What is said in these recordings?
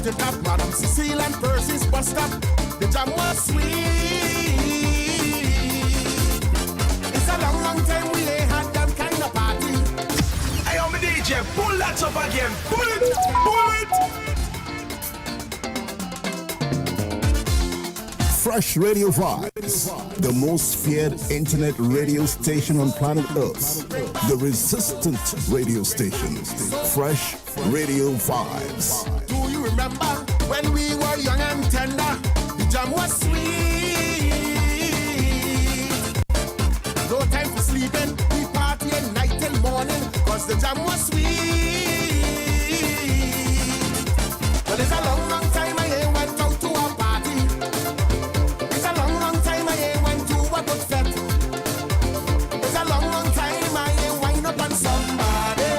Mountain Top, Madam Cecile and Percy's bus stop. The jam was sweet. It's a long, long time we ain't had that kind of party. Hey, I'm a DJ, pull that up again. Pull it, pull it. Fresh Radio Vibes, the most feared internet radio station on planet Earth. The resistant radio station. Fresh Radio Vibes. Do you remember when we were young and tender? The jam was sweet. No time for sleeping, we party at night till morning, cause the jam was sweet. Well, it's a long, long time I ain't went out to a party. It's a long, long time I ain't went to a good fete. It's a long, long time I ain't wind up on somebody.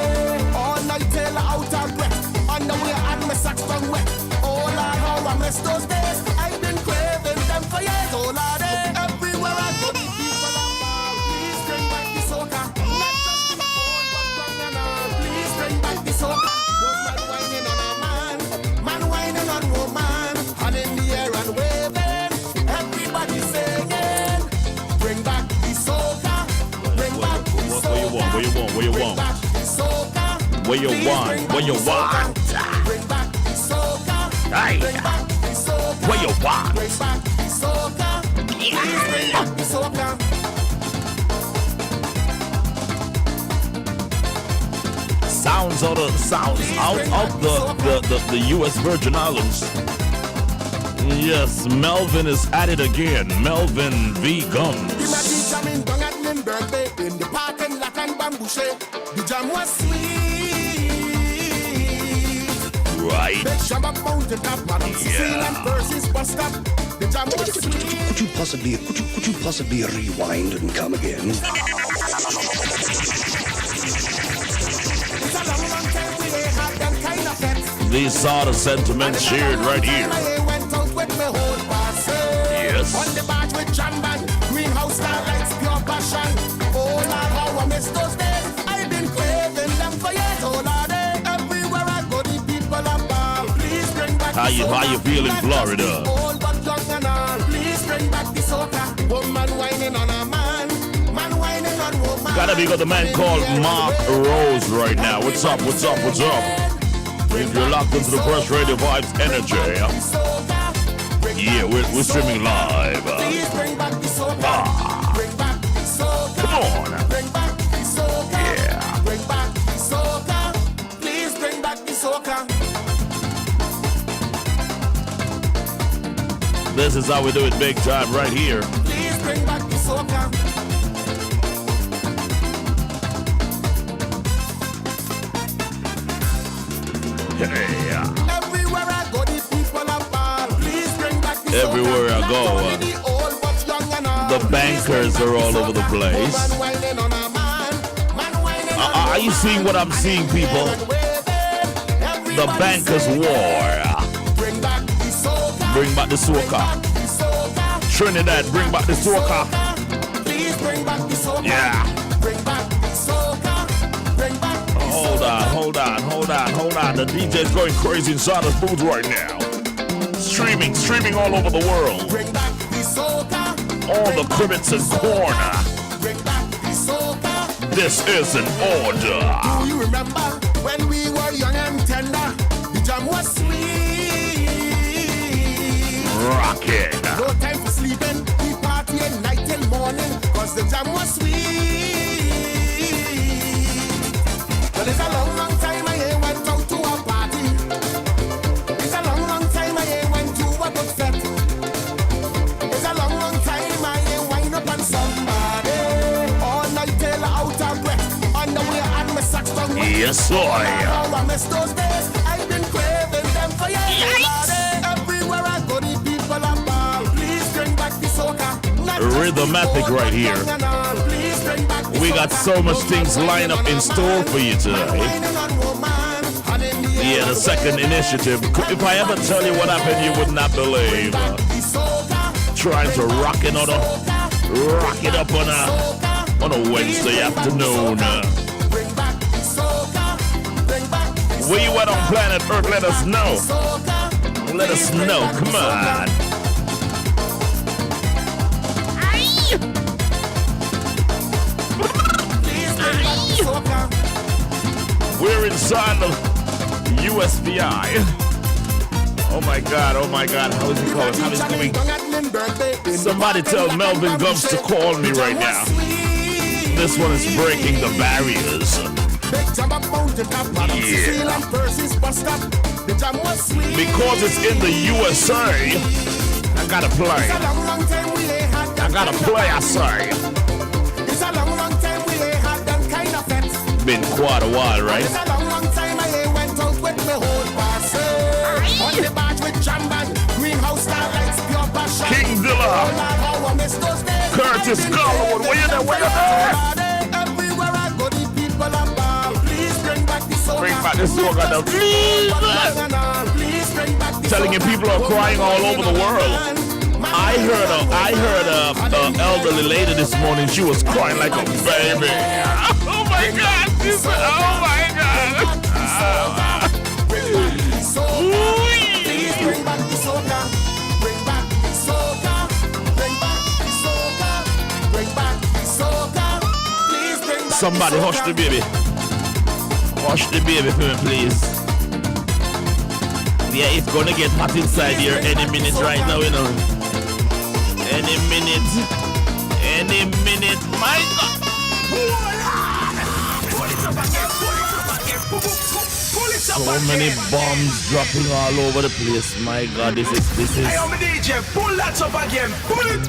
All night till out of breath. Underwear and my socks done wet. Oh Lord, how I miss those days. I've been craving them for years. Oh Lord, everywhere I go, the people are ball. Please bring back the soca. Not just the old, but young and all. Please bring back the soca. Woman whining on a man, man whining on woman. Hand in the air and waving. Everybody singing. Bring back the soca. Bring back the soca. What you want? Bring back the soca. What you Please want? bring What back you the soca. want? Bring back the soca. Aye. Bring back the soca. What you want? Bring back the soca. Please bring back the soca. Sounds out of the U.S. Virgin Islands. Yes, Melvin is at it again. Melvin V. Gums. In the parking lot and bamboo shade. The jam was sweet. Right. Big jam up Mountain Top, Madam Cecile and Percy's bus stop. The jam was sweet. Could you possibly rewind and come again? It's a long, long time we ain't had them kind of fete. These are the sentiments shared right here. I went out with my whole party. Yes. On the barge with John Band, greenhouse starlights, pure passion. Oh Lord, how I miss those days. I've been craving them for years. Oh Lord, everywhere I go, the people are ball. Please bring back How you feel in Florida? Old but young and all. Please bring back the soca. Woman whining on a man, man whining on woman. Gotta be got the man called Mark Rose right now. What's up? What's up? What's up? If you're locked into the Fresh Radio Vibes Energy. Yeah, we're streaming live. Please bring back the soca. Bring back the soca. Come on. Bring back the soca. Yeah. Bring back the soca. Please bring back the soca. This is how we do it big time right here. Please bring back the soca. Yeah. Everywhere I go, the people are ball. Please bring back the soca. Everywhere I go, Not only the old, but young and all. the bankers are all over the place. Woman whining on a man, man whining on Are you seeing what I'm seeing, people? The bankers' war. Bring back the soca. Bring back the soca. Trinidad, bring back the soca. Please bring back the soca. Yeah. Bring back the soca. Bring back the Hold on. The DJ's going crazy inside the booth right now. Streaming all over the world. Bring back the soca. All the cribbits and corner. Bring back the soca. This is an order. Do you remember when we were young and tender? The jam was sweet. Rocking. No time for sleeping. We party at night till morning, cause the jam was sweet. Well, it's a long, long time I ain't went out to a party. It's a long, long time I ain't went to a good fete. It's a long, long time I ain't wind up on somebody. All night till out of breath. Underwear and my socks done wet. Yes, boy. How I miss those days. I've been craving them for years. Everywhere I go, the people are ball. Please bring back the soca. Rhythmatic right here. We got so much things lined up in store for you today. Yeah, the second initiative. If I ever tell you what happened, you would not believe. Trying to rock it up on a Wednesday afternoon. Where you at on planet Earth? Let us know. Let us know. Come on. We're inside the USVI. Oh my God, how is it going? How is it going? Somebody tell Melvin Gums to call me right now. This one is breaking the barriers. Yeah. Because it's in the USA, I gotta play. I say. It's a long time we ain't had that kind of fete. Been quite a while, right? It's a long time I went out with my whole pass. On the barge with Jamban, greenhouse starlights, pure passion. King Dilla, Curtis Garwood, where you there? Everywhere I go, the people are ball. Please bring back the soca. Bring back the soca now, please. Telling you people are crying all over the world. I heard a elderly lady this morning. She was crying like a baby. Oh my God! She said, "Oh my God!" Please bring back the soca. Bring back the soca. Bring back the soca. Bring back the soca. Please bring back. Somebody hush the baby. Hush the baby for me, please. Yeah, it's gonna get hot inside here any minute right now, you know. Any minute, my God. So many bombs dropping all over the place. My God, this is. Hey, I'm a DJ. Pull that up again. Pull it.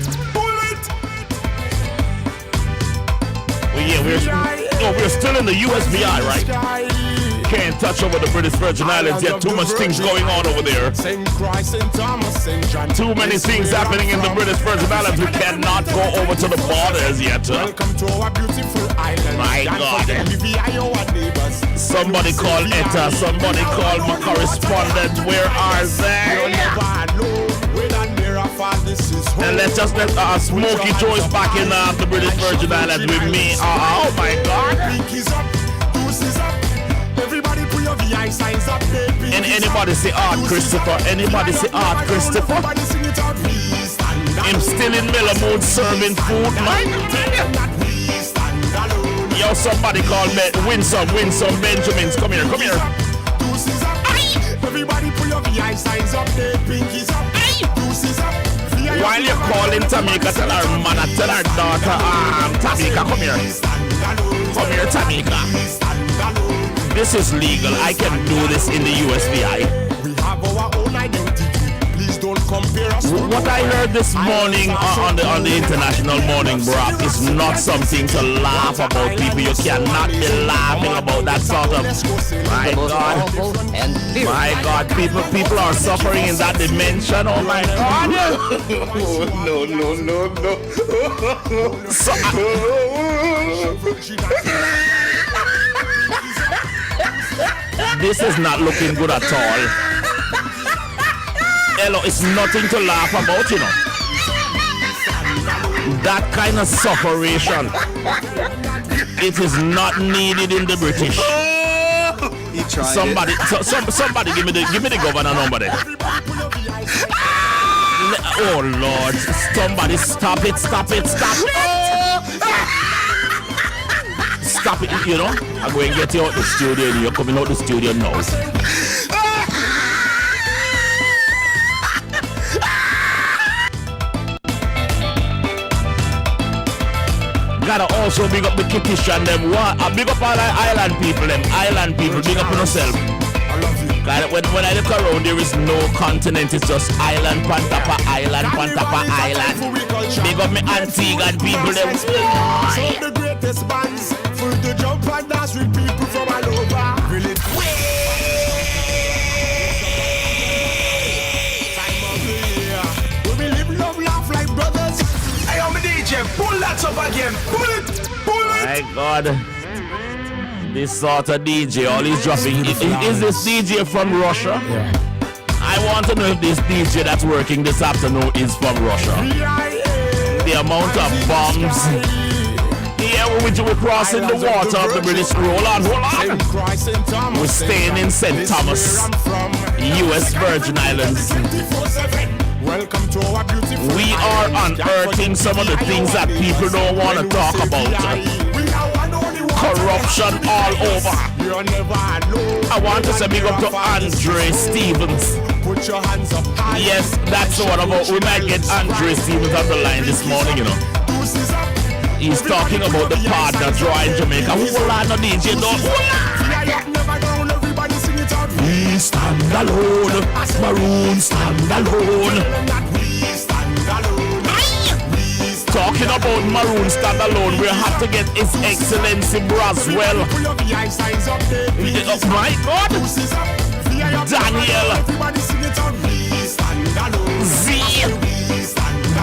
Well, yeah, we're still in the USVI, right? Can't touch over the British Virgin Islands yet. Too much things going on over there. Too many things happening in the British Virgin Islands. We cannot go over to the borders yet. Welcome to our beautiful island. My God. Somebody call Etta. Somebody call my correspondent. Where are they? And let's just let Smokey Joyce back in the British Virgin Islands with me. Oh my God. And anybody say Art Christopher? Anybody say Art Christopher? I'm still in Miller Mood serving food, man. Yo, somebody call me Winsome Benjamins. Come here. Everybody pull your VI signs up, the pinkies up, deuces up. While you're calling Tamika, tell her mother, tell her daughter, Tamika, come here. Come here, Tamika. This is legal. I can do this in the USVI. We have our own identity. Please don't compare us. What I heard this morning on the international morning brock is not something to laugh about, people. You cannot be laughing about that sort of. My God, people are suffering in that dimension. Oh my God. No. So, this is not looking good at all. Hello, it's nothing to laugh about, you know. That kind of sufferation, it is not needed in the British. Somebody give me the governor number there. Oh Lord, somebody stop it. Stop it, you know. I'm going to get you out the studio. You're coming out the studio now. Gotta also big up the Kitish and them. Big up all the island people, big up on yourself. When I look around, there is no continent, it's just island, Pantapa island. Big up me Antiguan people, them. Some of the greatest bands, full to jump and dance with people from all over. Really. We live, love, laugh like brothers. Hey, I'm a DJ. Pull that up again. Pull it. My God. This sort of DJ, all he's dropping. Is this DJ from Russia? Yeah. I want to know if this DJ that's working this afternoon is from Russia. The amount of bombs Yeah, we're crossing the water of the British. Hold on. We're staying in St. Thomas, U.S. Virgin Islands. Welcome to our beautiful. We are unearthing some of the things that people don't want to talk about. Corruption all over. I want to say big up to Andre Stevens. Put your hands up high. Yes, that's what about. We might get Andre Stevens on the line this morning, you know. He's talking about the partner draw in Jamaica. Hold on, no DJ, don't. We stand alone, Maroon stand alone. Talking about Maroon stand alone, we have to get His Excellency Braswell. My God, Daniel Z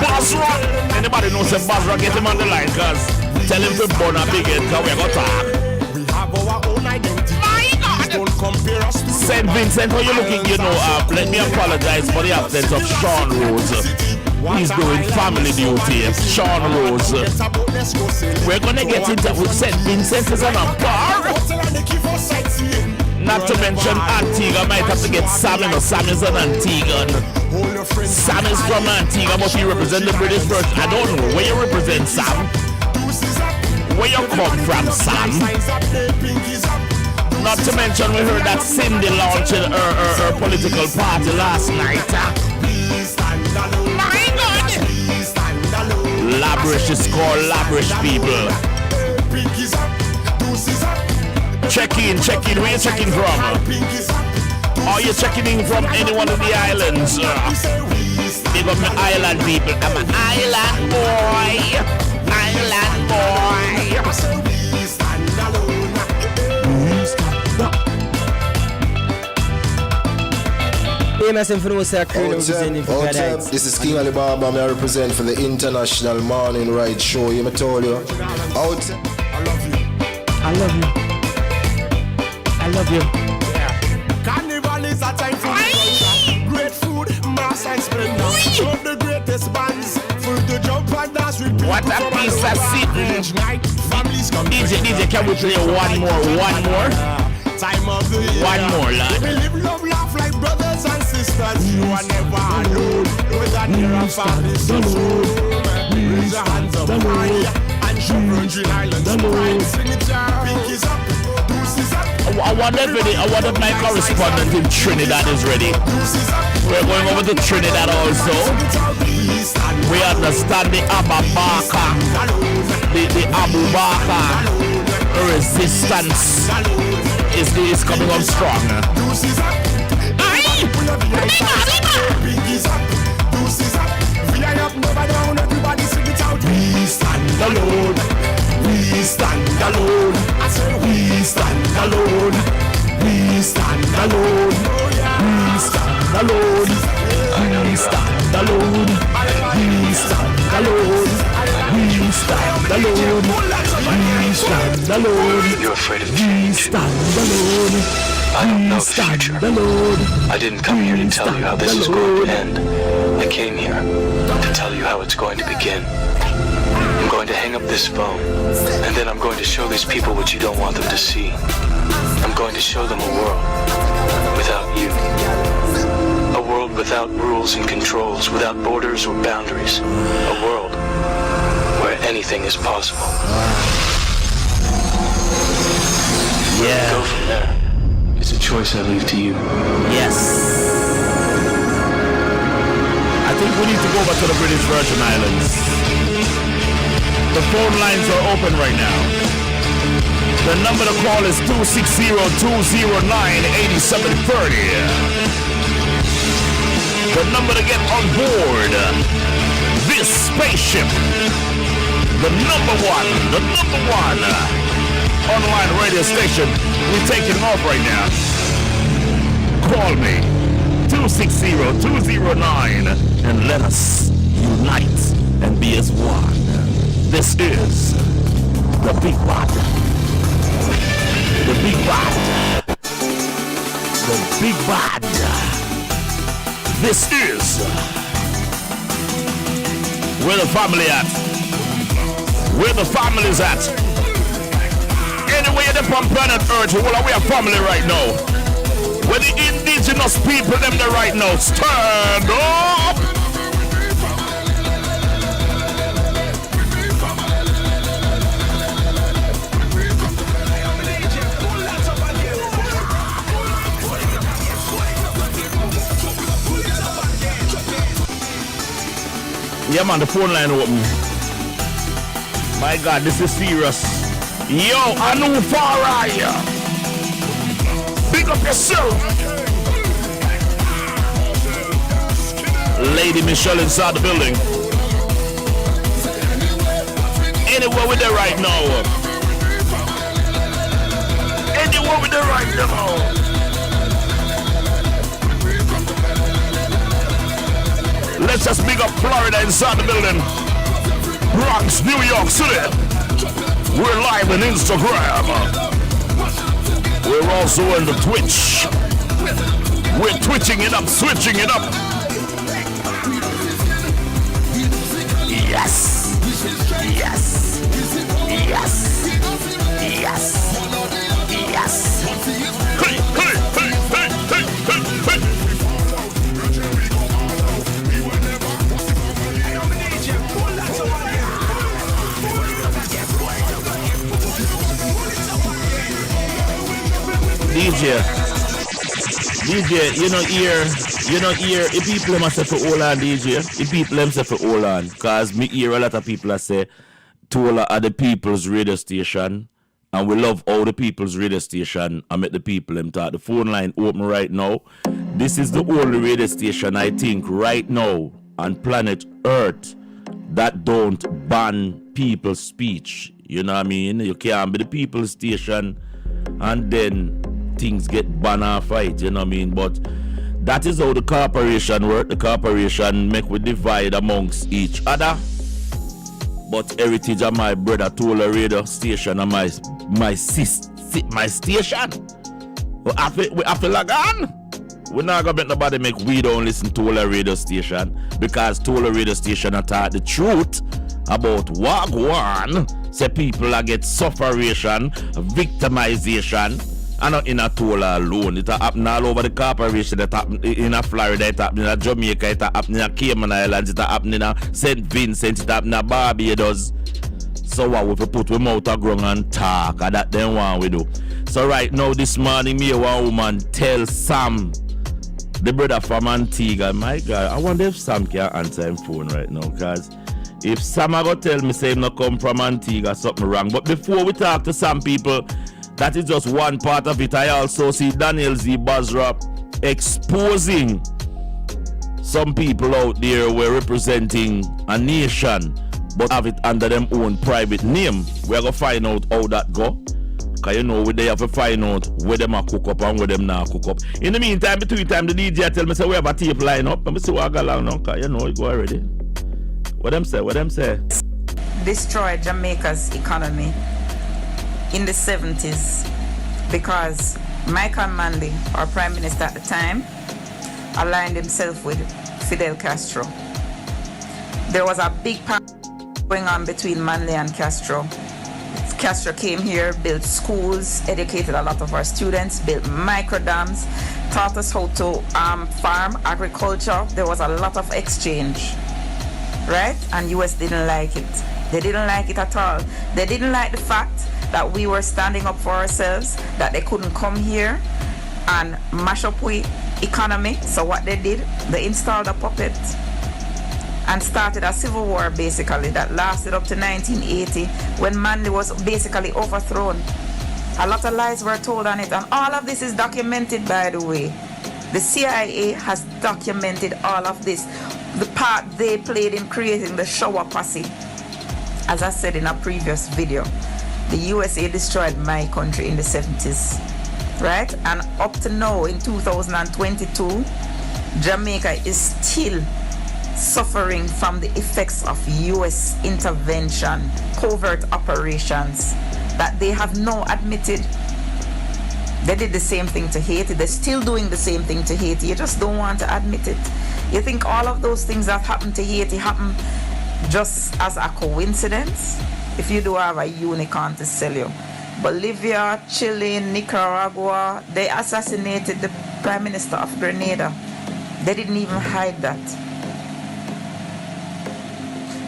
Basra. Anybody knows that Basra, get him on the line, cause tell him to burn a big head, cause we're gonna talk. We have our own identity. Don't compare us to St. Vincent, how you looking? You know, let me apologize for the absence of Sean Rose. He's doing family duty. Sean Rose. We're gonna get into St. Vincent is on a bar. Not to mention Antigua might have to get Sam. You know, Sam is an Antiguan. Sam is from Antigua, but he represents the British Virgin. I don't know where you represent, Sam. Where you come from, Sam? Not to mention we heard that Cindy launched her political party last night. My God! Labrish is called Labrish people. Check in. Where you checking from? Are you checking in from any one of the islands? Big up my island people. I'm an island boy. Island boy. This is King Alibaba. I represent for the International Morning Ride Show. You told you. Out. I love you. Yeah. Carnival is a time for great food, mass and splendor. Some of the greatest bands, full to jump and dance with people. What a piece of sitting. DJ, can we play one more? Time of the year. One more, lad. We live, love, laugh like brothers and sisters. You are never alone. With a near and family so soon. Raise your hands up high and show Virgin Islands pride. Sing it out. Pinkies up, deuces up. I wonder if my correspondent in Trinidad is ready. We're going over to Trinidad also. We understand the Abu Bakr, the Abu Bakr resistance is coming on strong. We stand alone. We stand alone. I said we stand alone. We stand alone. We stand alone. We stand alone. We stand alone. We stand alone. We stand alone. You're afraid of change. Stand alone. I don't know the future. I didn't come here to tell you how this is going to end. I came here to tell you how it's going to begin. I'm going to hang up this phone, and then I'm going to show these people what you don't want them to see. I'm going to show them a world without you. A world without rules and controls, without borders or boundaries. A world where anything is possible. Yeah. Go from there. It's a choice I leave to you. Yes. I think we need to go back to the British Virgin Islands. The phone lines are open right now. The number to call is 260-209-8730. The number to get on board this spaceship. The number one online radio station. We're taking off right now. Call me 260-209 and let us unite and be as one. This is the Big Bad. The Big Bad. The Big Bad. This is where the family at. Where the family's at. Anyway, they're from planet Earth, well, we are family right now. Where the indigenous people, them there right now. Stand up! Yeah, man, the phone line open. My God, this is serious. Yo, Anu Faraya. Pick up yourself. Lady Michelle inside the building. Anywhere with her right now. Anywhere with her right now. Let's just big up Florida inside the building. Bronx, New York City. We're live on Instagram. We're also on the Twitch. We're twitching it up, switching it up. Yes. Yes. Yes. Yes. Yes. Hey, hey, hey, hey, hey, hey, hey. DJ, you know here, if people must say for all on DJ, if people them say for all on, cause me hear a lot of people that say Tola are the people's radio station, and we love all the people's radio station. I met the people them talk. The phone line open right now. This is the only radio station I think right now on planet Earth that don't ban people's speech. You know what I mean? You can't be the people's station and then things get banned or fight, you know what I mean? But that is how the corporation work. The corporation make we divide amongst each other. But heritage of my brother Tola radio station and my station. We have to log on. We're not gonna make nobody make we don't listen to Tola radio station, because Tola radio station are taught the truth about Wagwan. Say people are get sufferation, victimization, and not in a Tola alone. It happen all over the corporation. It happen in a Florida, it happen in Jamaica, it happen in Cayman Islands, it happen in St. Vincent, it happen in Barbados. So what we put we mouth a ground and talk, and that then what we do. So right now this morning, me one woman tell Sam, the brother from Antigua, my God, I wonder if Sam can answer him phone right now, because if Sam a go tell me say him not come from Antigua, something wrong. But before we talk to some people, that is just one part of it. I also see Daniel Z. Basra exposing some people out there who are representing a nation but have it under them own private name. We're going to find out how that go. Because you know, they have to find out where them are cook up and where them not cook up. In the meantime, between time, the DJ tell me, say, we have a tape line up. Let me see what I got along now, because you know, it go already. What them say? What them say? Destroyed Jamaica's economy in the 70s because Michael Manley, our prime minister at the time, aligned himself with Fidel Castro. There was a big part going on between Manley and Castro. Castro came here, built schools, educated a lot of our students, built micro dams, taught us how to farm, agriculture. There was a lot of exchange, right? And US didn't like it. They didn't like it at all. They didn't like the fact that we were standing up for ourselves, that they couldn't come here and mash up with economy. So what they did, they installed a puppet and started a civil war basically that lasted up to 1980 when Manley was basically overthrown. A lot of lies were told on it, and all of this is documented, by the way. The CIA has documented all of this, the part they played in creating the Showa Posse. As I said in a previous video, the USA destroyed my country in the 70s, right? And up to now in 2022, Jamaica is still suffering from the effects of US intervention, covert operations that they have now admitted. They did the same thing to Haiti. They're still doing the same thing to Haiti. You just don't want to admit it. You think all of those things that happened to Haiti happened just as a coincidence? if you do have a unicorn to sell you. Bolivia, Chile, Nicaragua, they assassinated the Prime Minister of Grenada. They didn't even hide that.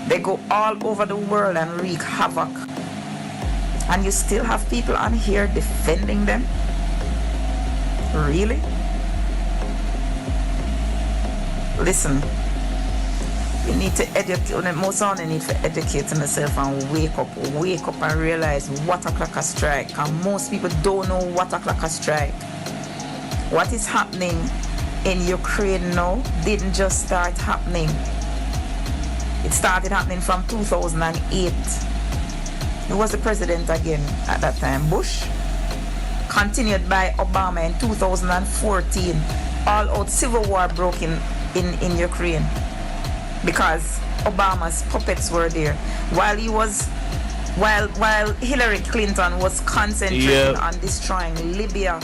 They go all over the world and wreak havoc. And you still have people on here defending them? Really? Listen, you need to educate, most of you need to educate yourself and wake up and realize what o'clock a strike. And most people don't know what o'clock a strike. What is happening in Ukraine now didn't just start happening. It started happening from 2008. Who was the president again at that time? Bush. Continued by Obama in 2014. All out civil war broke in Ukraine because Obama's puppets were there. While Hillary Clinton was concentrating on destroying Libya,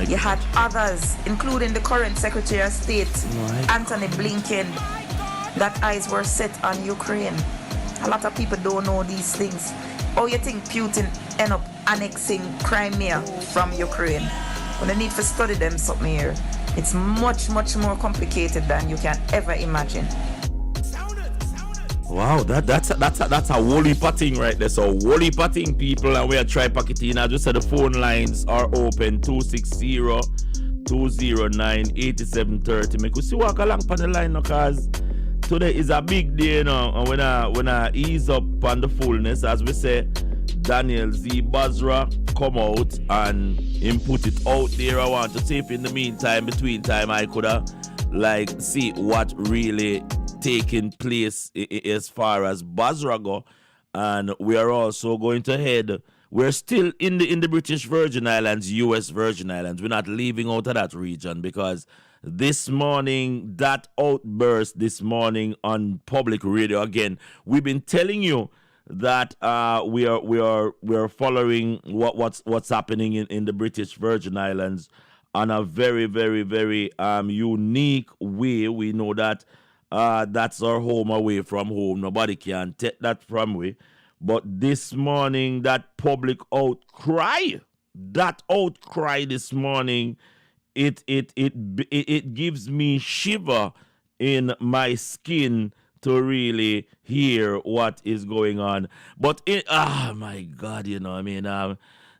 you had others, including the current Secretary of State, Anthony Blinken, that eyes were set on Ukraine. A lot of people don't know these things. Oh, you think Putin end up annexing Crimea from Ukraine? When they need to study them something here. It's much, much more complicated than you can ever imagine. Wow, that's a woolly patting right there. So woolly patting people, and we are try packeting. I just said the phone lines are open 260-209-8730. Make we see walk along on the line now, cause today is a big day, you know. And when I ease up on the fullness, as we say, Daniel Z. Basra come out and put it out there. I want to see if in the meantime, between time, I could see what really taking place as far as Basra go. And we are also going to head, we're still in the British Virgin Islands, US Virgin Islands. We're not leaving out of that region because this morning, that outburst this morning on public radio, again, we've been telling you that we are following what's happening in the British Virgin Islands on a very, very, very unique way. We know that that's our home away from home. Nobody can take that from we. But this morning, that public outcry this morning, it gives me shiver in my skin to really hear what is going on. But my God, you know, I mean,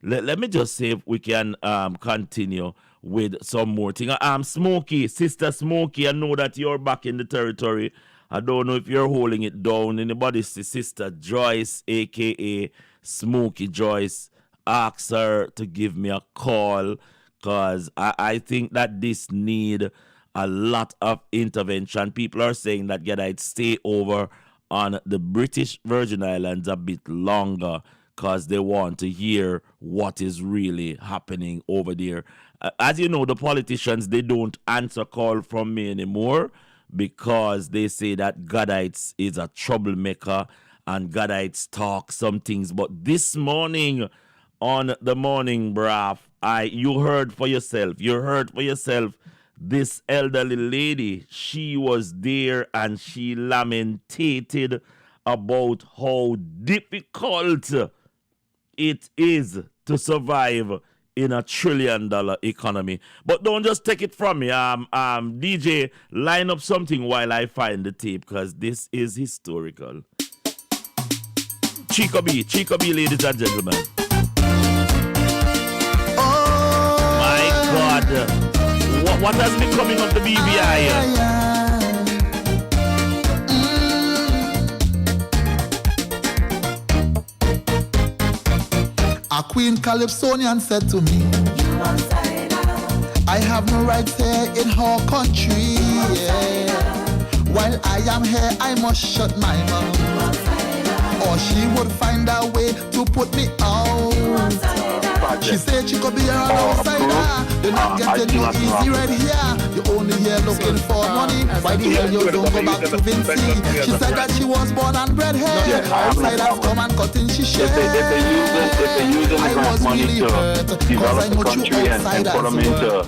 let me just see if we can continue with some more thing. Smokey, Sister Smokey, I know that you're back in the territory. I don't know if you're holding it down. Anybody see Sister Joyce, aka Smokey Joyce, ask her to give me a call, because I think that this need a lot of intervention. People are saying that I'd stay over on the British Virgin Islands a bit longer because they want to hear what is really happening over there. As you know, the politicians, they don't answer call from me anymore because they say that Gadites is a troublemaker and Gadites talk some things. But this morning on the morning brief, you heard for yourself. This elderly lady, she was there and she lamentated about how difficult it is to survive in a $1 trillion economy. But don't just take it from me. DJ, line up something while I find the tape, because this is historical. Chico B, ladies and gentlemen. Oh, my God. What has been coming on the BVI? A Queen Calypsonian said to me, I have no rights here in her country. Yeah. While I am here, I must shut my mouth, or she would find a way to put me out. She said she could be an outsider. You're not getting no easy right here. You're only here looking for money. Why the hell you don't go back to Vinci? She said that she was born and bred here. Outsiders come and cut in she share. If they use the grant money to develop the country and put them into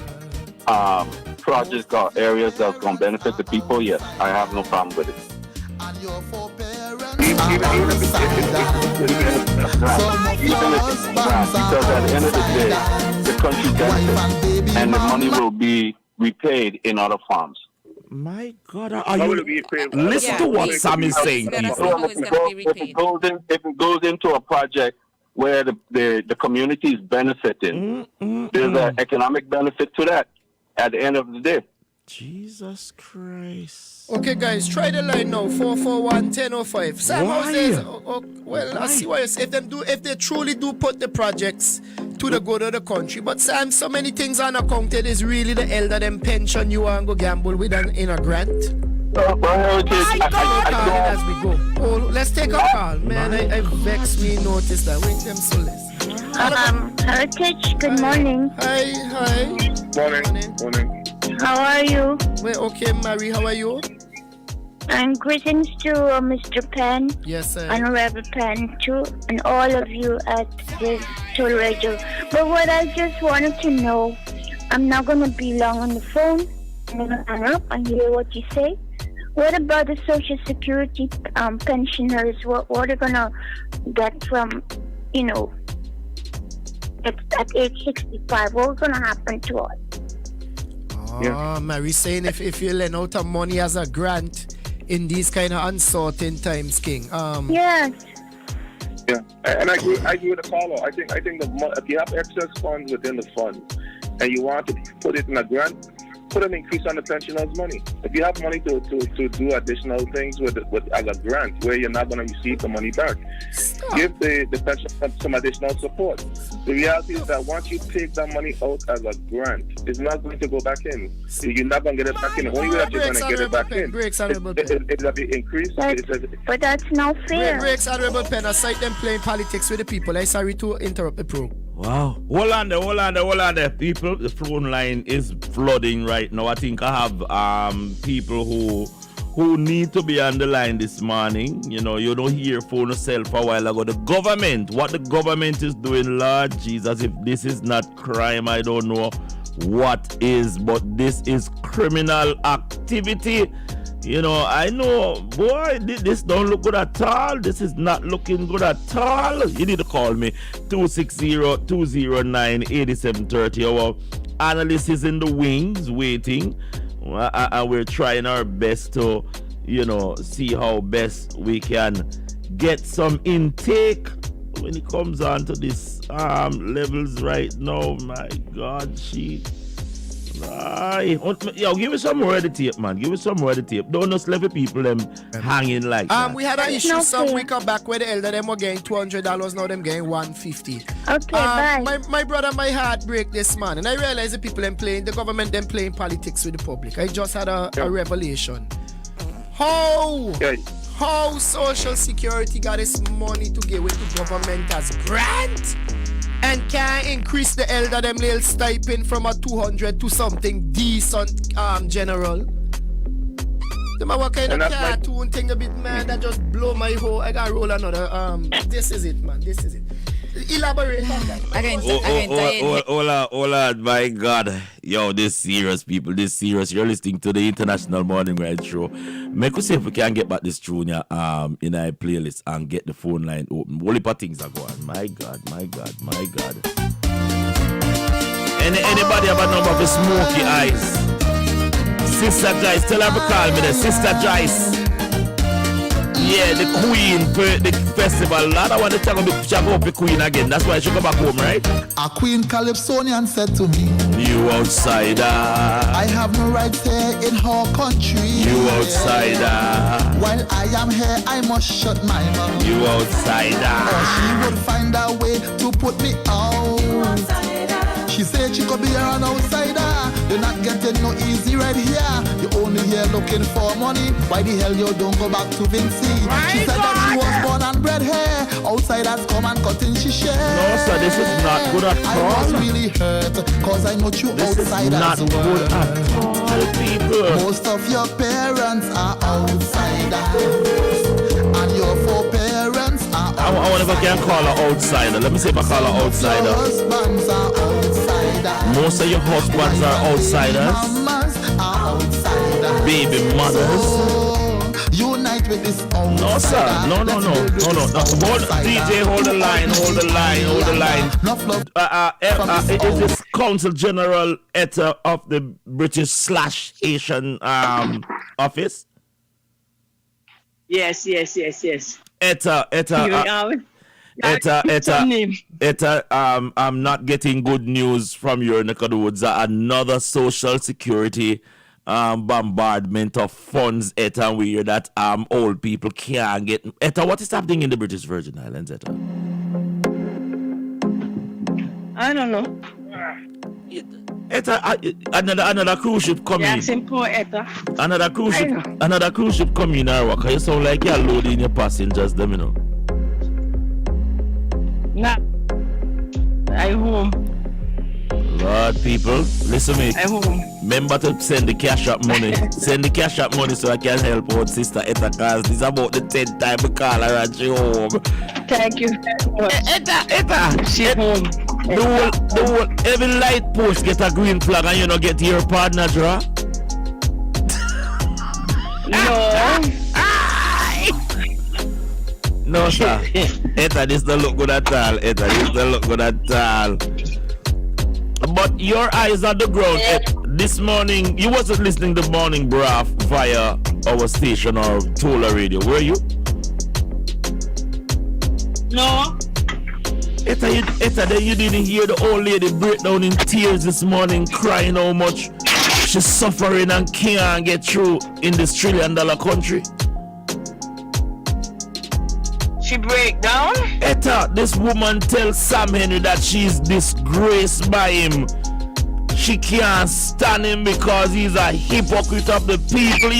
projects or areas that's going to benefit the people, yes, I have no problem with it. because at the end of the day, the country benefits and the money will be repaid in other forms. My God, are you listen to what Sam is saying, people? If it goes into a project where the community is benefiting, there's an economic benefit to that at the end of the day. Jesus Christ. Okay, guys, try the line now. 441-1005. Sam, how's this? Well, I see what you say. If they truly do put the projects to the good of the country. But Sam, so many things unaccounted. Is really the elder them pension you want to go gamble with in a grant? As we go. Oh, let's take a call. Man, I vex me notice that. Wait them so less. Heritage, good morning. Hi. Morning. How are you? Well, okay, Mary, how are you? And greetings to Mr. Penn. Yes, sir. And Reverend Penn, too, and all of you at the Total Radio. But what I just wanted to know, I'm not going to be long on the phone. I'm going to hang up and hear what you say. What about the Social Security pensioners? What are they going to get from, at age 65? What's going to happen to us? Mary saying if you lend out money as a grant in these kind of uncertain times, King. Yes. Yeah, and I agree with the caller. I think if you have excess funds within the fund and you want to put it in a grant, put an increase on the pensioners' money. If you have money to do additional things with as a grant where you're not going to receive the money back, give the pensioners some additional support. The reality is that once you take that money out as a grant, it's not going to go back in. You're not going to get it back in. The only way that you're going to get it back in is that it increase. But that's not fair. Breaks, Honorable Penn. Aside them playing politics with the people, I'm sorry to interrupt the program. Wow. Hold on there. People, the phone line is flooding right now. I think I have people who need to be on the line this morning. You don't hear phone yourself a while ago. The government, what the government is doing, Lord Jesus, if this is not crime, I don't know what is, but this is criminal activity. I know, boy, this don't look good at all. This is not looking good at all. You need to call me, 260-209-8730. Our analyst is in the wings waiting. And we're trying our best to, see how best we can get some intake when it comes on to this levels right now. My God, Yo, give me some more of the tape, man. Give me some more of the tape. Don't just let the people them hanging like that. We had an issue some week back where the elder them were getting $200, now them getting $150. Okay, bye. My brother, my heart break this man, and I realize the people them playing, the government them playing politics with the public. I just had a revelation. How Social Security got its money to give with the government as grant? And can increase the elder them little stipend from a 200 to something decent, General. What kind of cartoon thing a bit, man, that just blow my whole. I gotta roll another. This is it, man. This is it. Elaborate on that. Hola, my God. Yo, this serious, people. This serious. You're listening to the International Morning Ride Show. Make us see if we can get back this tune in our playlist and get the phone line open. Whole heap of things are going. My God. Anybody have a number for Smoky Eyes? Sister Joyce, tell her to call me there. Sister Joyce. Yeah, the Queen the festival. I don't want to check up the Queen again. That's why she go back home, right? A Queen Calypsonian said to me, you outsider. I have no rights here in her country. You outsider. While I am here, I must shut my mouth. You outsider. Or she would find a way to put me out. She said she could be an outsider. You're not getting no easy right here. You're only here looking for money. Why the hell you don't go back to Vincy? She said that she was born and bred here. Outsiders come and cut in she share. No, sir, this is not good at all. I was really hurt, cause I know you this outsiders. This is not good at all, people. Most of your parents are outsiders. And your four parents are outsiders. I wonder if I can call her outsider. Let me see if I call her outsider. Husbands are outsiders. Most of your husbands are outsiders. Mamas are outsiders. Baby mothers. So unite with this outsider. No, sir. No. DJ, hold the line. Is this Consul General Etta of the British/Asian office? Yes. Etta, I'm not getting good news from your neck of the woods. Another social security bombardment of funds, Etta, and we hear that old people can't get. Etta, what is happening in the British Virgin Islands, Etta? I don't know. Etta, another cruise ship coming. Yeah, simple, Etta. Another cruise ship coming, Arwaka. You sound like you're loading your passengers, them, you know. Nah. I home. Lord, people, listen to me. I home. Remember to send the cash up money. Send the cash up money so I can help out Sister Etta, because this is about the 10th time we call her and she home. Thank you. Etta. She home. The whole every light post get a green flag and you know get your partner draw. No, sir. Etta, this don't look good at all. But your eyes on the ground. This morning, you wasn't listening to Morning Braff via our station or Tola Radio, were you? No. Etta, you didn't hear the old lady break down in tears this morning, crying how much she's suffering and can't get through in this $1 trillion country. She break down? Etta, this woman tells Sam Henry that she's disgraced by him. She can't stand him because he's a hypocrite of the people.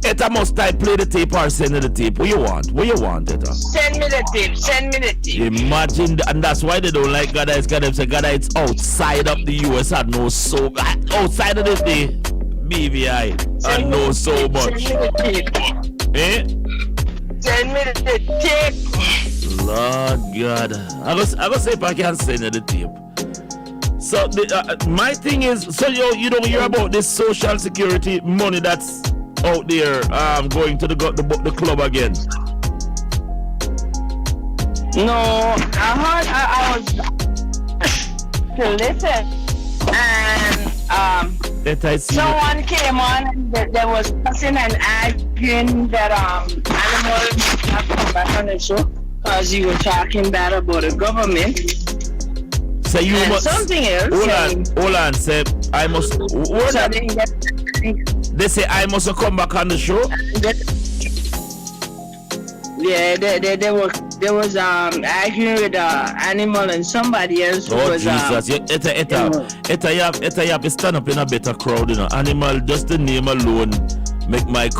Etta, must I play the tape or send her the tape? What you want, Etta? Send me the tape. Imagine, and that's why they don't like Gadites. Gadites say Gadites outside of the US and know so outside of the BVI and know so much. Send me the tape. Send me the tape. Lord God, I go say if I can send you the tape. So my thing is, so you don't hear about this social security money that's out there going to the club again? No, I heard I was to listen, and someone came on and there was fussing and arguing that animals have come back on the show because you were talking bad about the government. So you and must something else. Hold on. Say I must. They say I must come back on the show. Yeah, there was arguing with animal and somebody else. Oh was, Jesus! Etta, you have to stand up in a better crowd, you know. Animal, just the name alone. Make my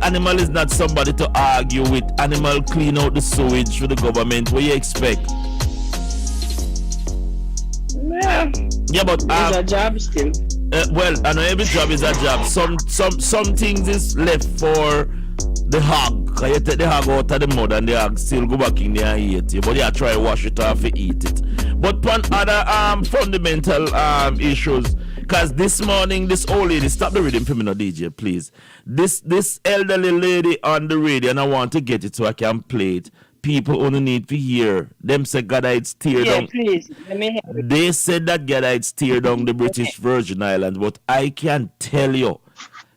animal is not somebody to argue with. Animal clean out the sewage for the government. What you expect? Yeah, but it's a job still. Well, I know every job is a job. Some things is left for the hog. Cause you take the hog out of the mud and the hog still go back in there and eat it. But you try to wash it off and eat it. But one other fundamental issues. Cause this morning, this old lady, stop the rhythm for me now, DJ, please. This elderly lady on the radio, and I want to get it so I can play it. People only need to hear them say Gadites tear down. Please. Let me hear it. They said that Gadites tear down the British Virgin Islands, but I can tell you,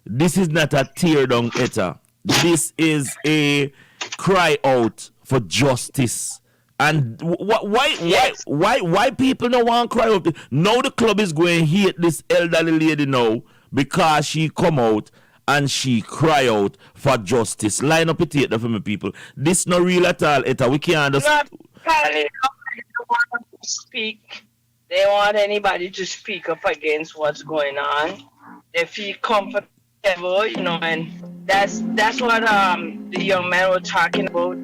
this is not a tear down, Etta. This is a cry out for justice. And why people don't want to cry out? Now the club is going to hate this elderly lady now because she come out and she cry out for justice. Line up it here for me, people. This not real at all, Etta. We can't understand. They want to speak. They want anybody to speak up against what's going on. They feel comfortable, you know, and that's what the young man was talking about.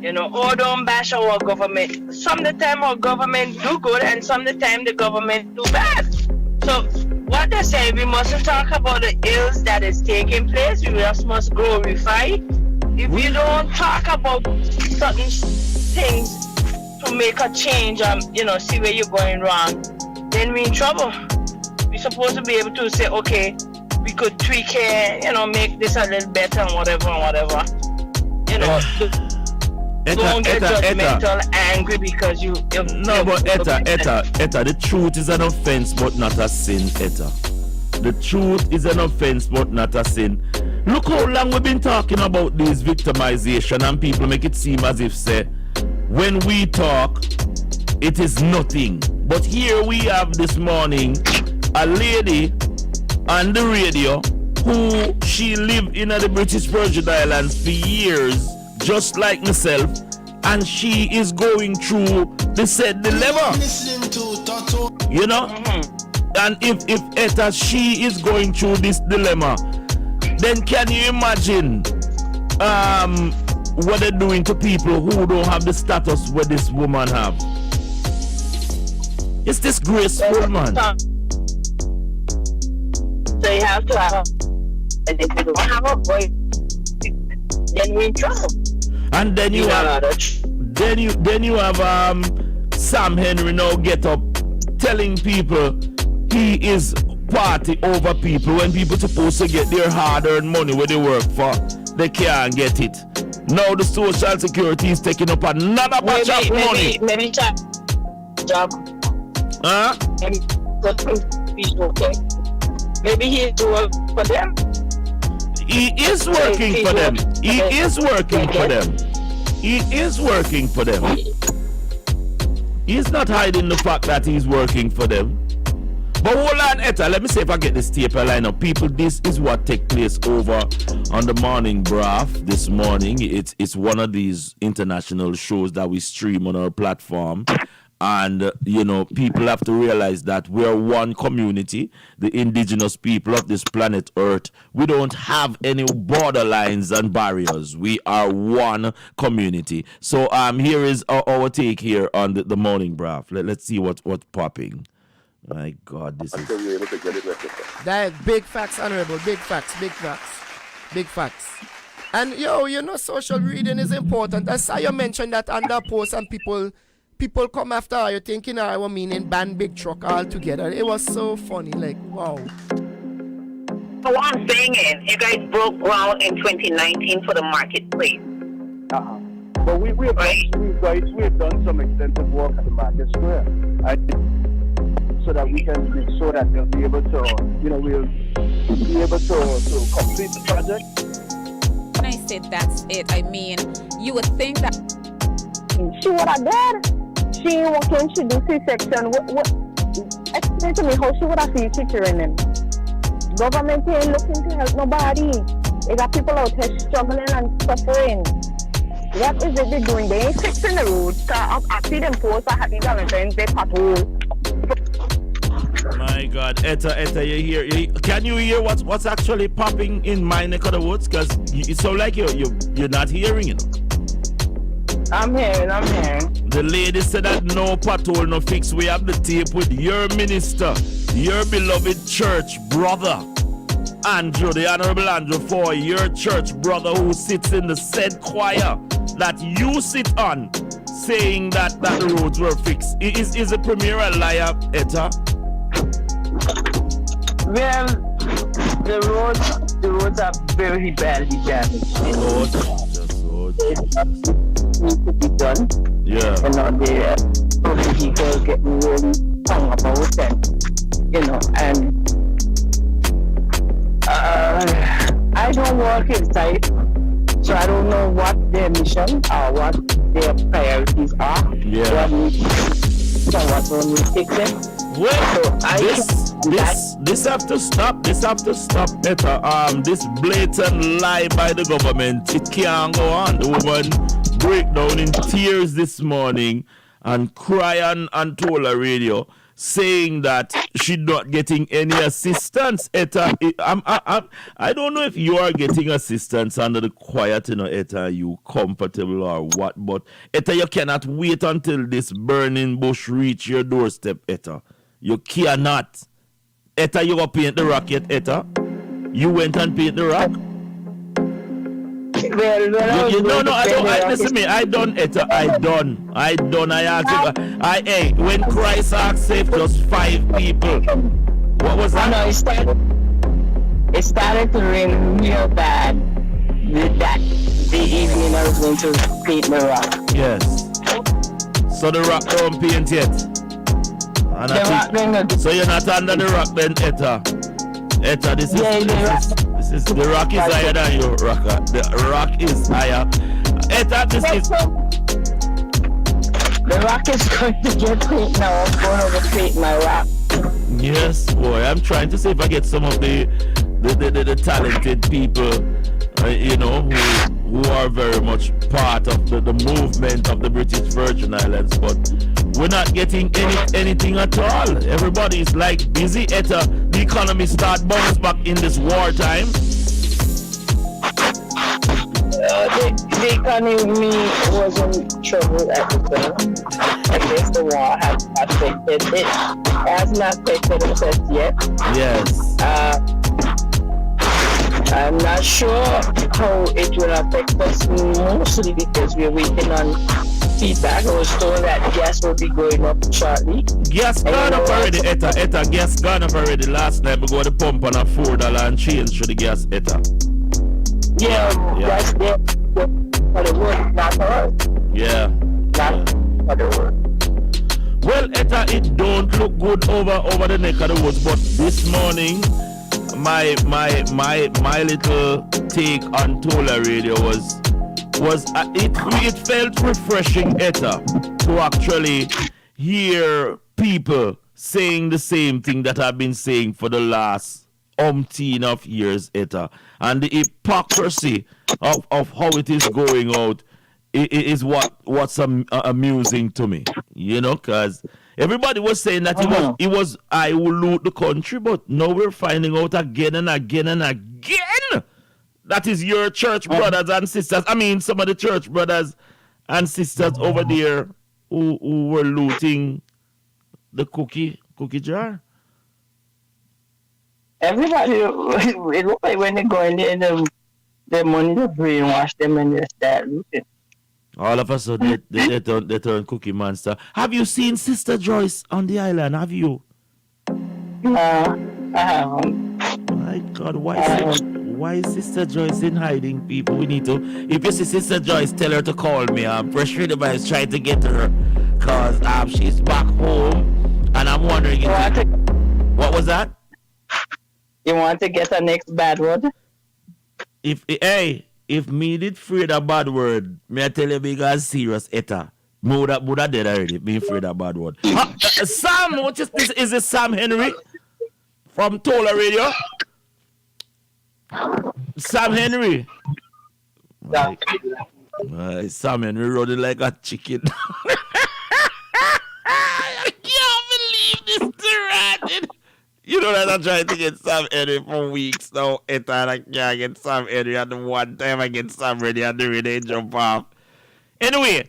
You know, don't bash our government. Some of the time our government do good and some of the time the government do bad. So what they say, we mustn't talk about the ills that is taking place. We just must glorify. If we don't talk about certain things to make a change and, you know, see where you're going wrong, then we're in trouble. We're supposed to be able to say, okay, we could tweak it, make this a little better and whatever. Don't get judgmental, angry because you. No, but Etta, the truth is an offense, but not a sin, Etta. The truth is an offense, but not a sin. Look how long we've been talking about this victimization, and people make it seem as if, say, when we talk, it is nothing. But here we have this morning a lady on the radio who she lived in the British Virgin Islands for years, just like myself, and she is going through the said dilemma. And if Etta, she is going through this dilemma, then can you imagine what they're doing to people who don't have the status where this woman have? It's disgraceful, man. So you have to have, and if you don't have a voice, then we're in trouble. And then you have Sam Henry now get up telling people he is party over people when people supposed to get their hard-earned money where they work for. They can't get it. Now the Social Security is taking up another batch of money. Maybe job. Huh? Okay. Maybe he's working for them. He is working for them. He is working for them. He is working for them. He's not hiding the fact that he's working for them. But hold on, Etta, let me see if I get this tape line up. People, this is what take place over on the Morning Braff this morning. It's one of these international shows that we stream on our platform. And, people have to realize that we're one community, the indigenous people of this planet Earth. We don't have any borderlines and barriers. We are one community. So here is our take here on the Morning Braff. Let's see what's popping. My God, this is... That big facts, Honorable. Big facts. And, social reading is important. I saw you mention that under post and people come after her, you're thinking I was meaning ban big truck all together. It was so funny, like, wow. So what I'm saying is, you guys broke ground in 2019 for the marketplace. But we've done some extensive work at the market square, so that we can make sure that they'll be able to, we'll be able to complete the project. When I said that's it, I mean, you would think that she would have did. She can she do C-section? What? Explain to me how she would have seen featuring them. Government ain't looking to help nobody. They got people out here struggling and suffering. What is it they're doing? They ain't fixing the roads. I see them post a Happy Valentine's Day patrol. My God, Etta, you hear? Can you hear what's actually popping in my neck of the woods? Because it sounds like you're not hearing it. I'm hearing. The lady said that no patrol, no fix. We have the tape with your minister, your beloved church brother, Andrew, the Honorable Andrew Foy, your church brother who sits in the said choir that you sit on, saying that the roads were fixed. Is the premier a liar, Etta? Well, the roads are very badly damaged. Need to be done. Yeah. The people getting really hung about and I don't work inside, so I don't know what their mission or what their priorities are. Yeah. What will need fixing. Well, this have to stop. This have to stop, Etta. This blatant lie by the government, it can't go on. The woman break down in tears this morning and cry on Antola Radio, saying that she's not getting any assistance. Etta, I don't know if you are getting assistance under the quiet, Etta, you comfortable or what, but Etta, you cannot wait until this burning bush reach your doorstep, Etta. You cannot. Etta, you go paint the rock yet, Etta? You went and paint the rock? Listen to me. I done, Etta. I done. I asked you. When Christ asked save just 5 people. What was that? No, it started to rain real bad the evening I was going to paint my rock. Yes. So the rock don't paint yet. And so you're not under the rock then, Etta. Etta, this is the rock is higher than you, Rocker. The rock is higher. Etta, this is. The rock is going to get paint now. I'm going over paint my rock. Yes, boy. I'm trying to see if I get some of the talented people, who are very much part of the movement of the British Virgin Islands, but we're not getting anything at all. Everybody is like busy. Etta, the economy start bounce back in this wartime. The economy was in trouble at the time. I guess the war has affected it. It has not affected us yet. Yes. I'm not sure how it will affect us, mostly because we're waiting on feedback. I was told that gas will be going up shortly. Gas gone up already, Etta. Gas gone up already. Last night we go to the pump on a $4 and change to the gas, Etta. That's there for the work, not for us. Yeah. Not for the work. Well, Etta, it don't look good over the neck of the woods, but this morning my little take on Tola Radio was it felt refreshing, Etta, to actually hear people saying the same thing that I've been saying for the last umpteen of years, Etta, and the hypocrisy of how it is going out is what's amusing to me, because everybody was saying that it was I will loot the country, but now we're finding out again and again and again that is your church brothers and sisters. I mean, some of the church brothers and sisters over there who were looting the cookie jar. Everybody, it looks like when they go in there, the money to brainwash them and they start looting. All of a sudden, they turn cookie monster. Have you seen Sister Joyce on the island? Have you? I haven't. My God, why is Sister Joyce in hiding, people? We need to. If you see Sister Joyce, tell her to call me. Fresh Freedom is trying to get her, cause she's back home, and I'm wondering. What was that? You want to get her next bad word? If me did afraid a bad word, me I tell you because serious, Etta. Would have dead already, me afraid a bad word. Sam, what is this? Is it Sam Henry from Tola Radio? Sam Henry. Sam Henry running like a chicken. I can't believe this deranged. You know that I'm trying to get Sam Henry for weeks now. And I can't get Sam Henry, and the one time I get Sam ready and the radio jump off. Anyway,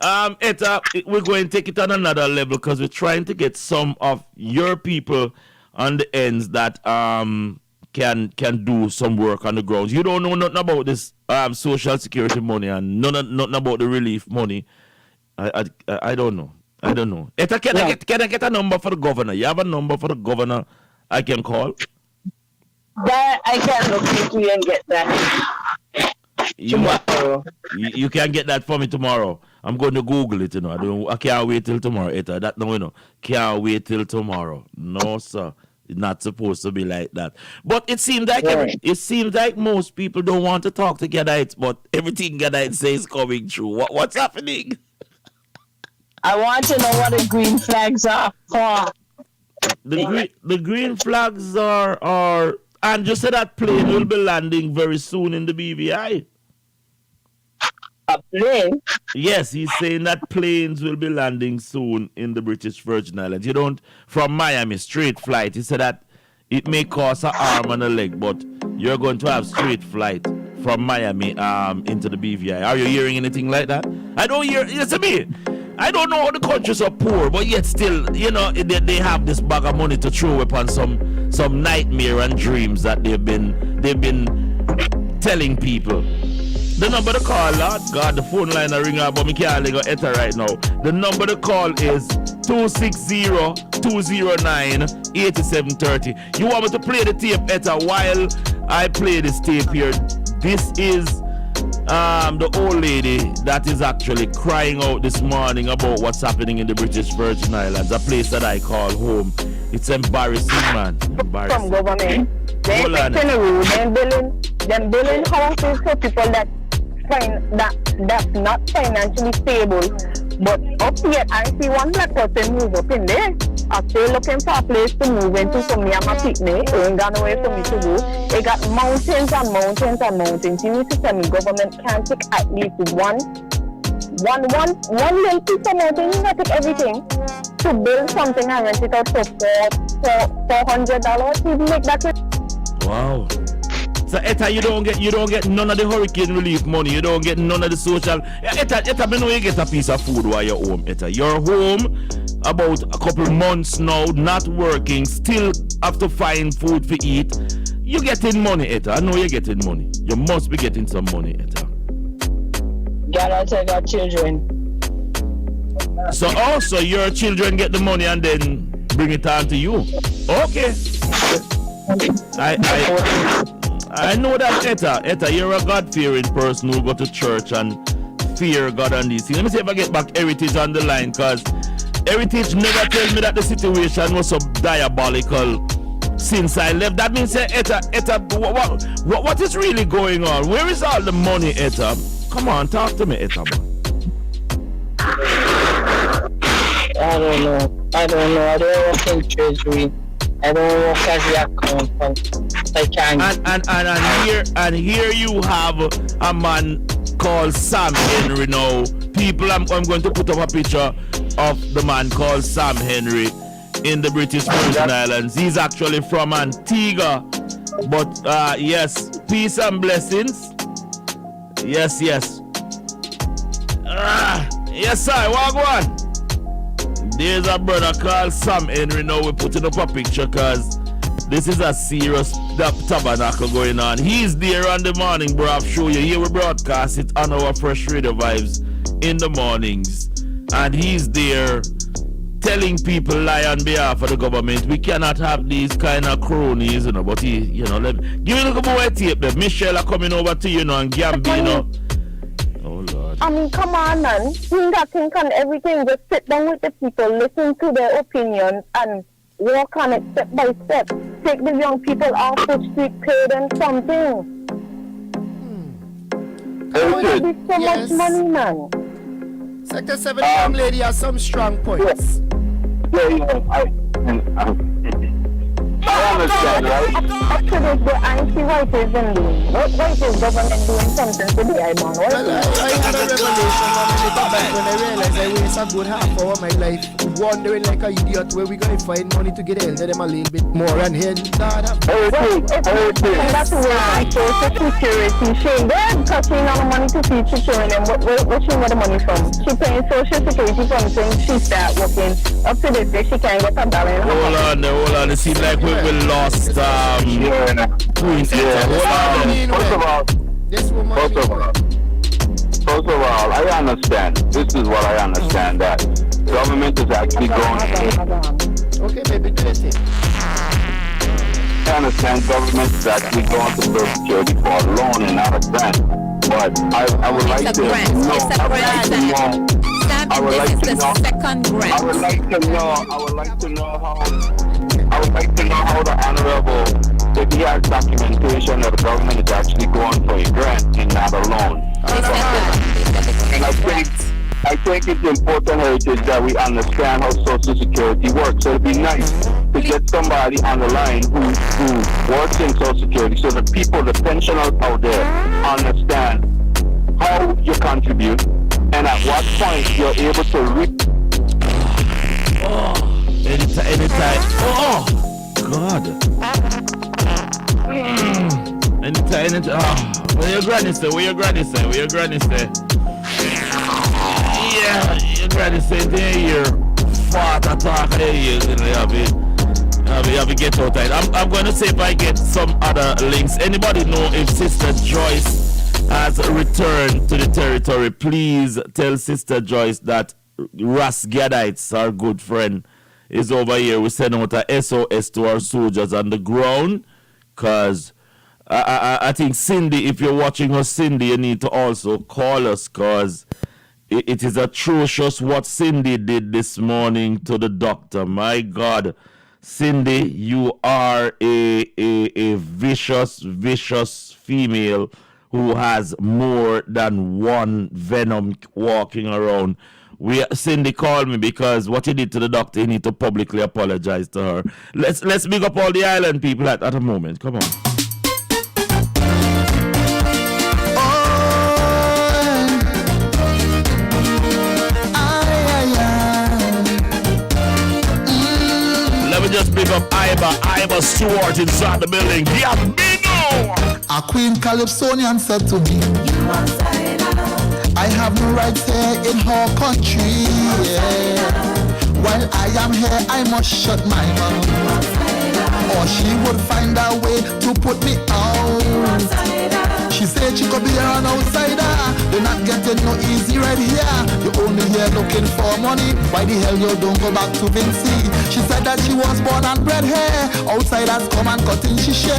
Etta, we're going to take it on another level because we're trying to get some of your people on the ends that can do some work on the grounds. You don't know nothing about this social security money and nothing about the relief money. I don't know. Etta, can I get a number for the governor? You have a number for the governor I can call? That I can look into and get that tomorrow. You can get that for me tomorrow. I'm going to Google it, I can't wait till tomorrow, Etta. That can't wait till tomorrow. No, sir. It's not supposed to be like that. But it seems like most people don't want to talk to Gadites, but everything Gadites say is coming true. What's happening? I want to know what the green flags are for. The green flags are and just said that plane will be landing very soon in the BVI. A plane? Yes, he's saying that planes will be landing soon in the British Virgin Islands. From Miami, straight flight. He said that it may cost an arm and a leg, but you're going to have straight flight from Miami into the BVI. Are you hearing anything like that? I don't hear. Listen to me. I don't know how the countries are poor, but yet still, they have this bag of money to throw upon some nightmare and dreams that they've been telling people. The number to call, Lord God, the phone line I ring up, but me can't go enter right now. The number to call is 260-209-8730. You want me to play the tape, Etta, while I play this tape here. This is the old lady that is actually crying out this morning about what's happening in the British Virgin Islands, a place that I call home. It's embarrassing, man. Embarrassing. From government. They're fixing the road. They're building houses for people that's not financially stable. But up yet, I see one black person move up in there. I'm still looking for a place to move into for me and my picnic. Ain't got nowhere for me to go. They got mountains and mountains and mountains. You need to tell me government can't take at least one little piece of mountain. You gotta take everything to build something and rent it out for $400. You make that. Wow. So Etta, you don't get none of the hurricane relief money. You don't get none of the social. Etta, I know you get a piece of food while you're home. Etta, you're home about a couple months now, not working, still have to find food to eat. You getting money, Etta. I know you're getting money. You must be getting some money, Etta. Gotta take our children. So also your children get the money and then bring it on to you. Okay. I know that, Etta, you're a God-fearing person who go to church and fear God and these things. Let me see if I get back Heritage on the line, because Heritage never tells me that the situation was so diabolical since I left. That means, Etta, what is really going on? Where is all the money, Etta? Come on, talk to me, Etta. I don't know. I don't work in treasury. I don't work as the accountant. I can't. And here you have a man called Sam Henry now. People, I'm going to put up a picture of the man called Sam Henry in the British Virgin Islands. He's actually from Antigua. But yes, peace and blessings. Yes. Yes, sir. Walk on. There's a brother called Sam Henry now. We're putting up a picture because this is a serious tabernacle going on. He's there on the morning, bro. I'll show you. Here we broadcast it on our Fresh Radio Vibes in the mornings. And he's there telling people lie on behalf of the government. We cannot have these kind of cronies, but give me a little more tape there. Michelle are coming over to you, and Gambino. Oh, Lord. I mean, come on, man. Think on everything. Just sit down with the people, listen to their opinions, and work on it step by step. Take the young people off the street, pay them something. There's so much money, man. Sector 7 young lady has some strong points. I understand, right? Up to this, but I see what is them doing. What is government doing something to the IBAN? Well, I had a revelation when I realized I waste a good half hour of my life wondering like an idiot where we going to find money to get elder them a little bit more and here that's where Social Security. She ain't good because she ain't have money to feed she children. And where she got the money from? She paying Social Security from since she start working. Up to this day, she can't get a dollar. Hold on. It seems like we lost Queen. First of all, I understand. This is what I understand, that government is actually going. Okay, maybe do it. I understand government is actually going to Social Security for a loan and not a grant. But I would like to know. I would like to know how the honorable, if he has documentation that the government is actually going for a grant and not a loan. And I think it's important, Heritage, that we understand how Social Security works. So it'd be nice to get somebody on the line who works in Social Security, so the people, the pensioners out there, understand how you contribute and at what point you're able to reap. Anytime. Oh, God. Anytime. Where your granny say? Yeah, your granny say they hear father talk. You have to get out of it. I'm going to see if I get some other links. Anybody know if Sister Joyce has returned to the territory? Please tell Sister Joyce that Ras Gadites, our good friend, is over here. We send out a SOS to our soldiers on the ground because I think Cindy, if you're watching us, Cindy, you need to also call us, because it is atrocious what Cindy did this morning to the doctor. My God, Cindy, you are a vicious female who has more than one venom walking around. Cindy called me because what he did to the doctor, he need to publicly apologize to her. Let's big up all the island people at a moment. Come on. Let me just big up Iba Stewart inside the building. Yeah, a Queen Calypsonian said to me, I have no rights here in her country. Yeah. While I am here, I must shut my mouth, or she would find a way to put me out. She said she could be an outsider. You're not getting no easy right here. You're only here looking for money. Why the hell you don't go back to Vincy? She said that she was born and bred here. Outsiders come and cut in she share.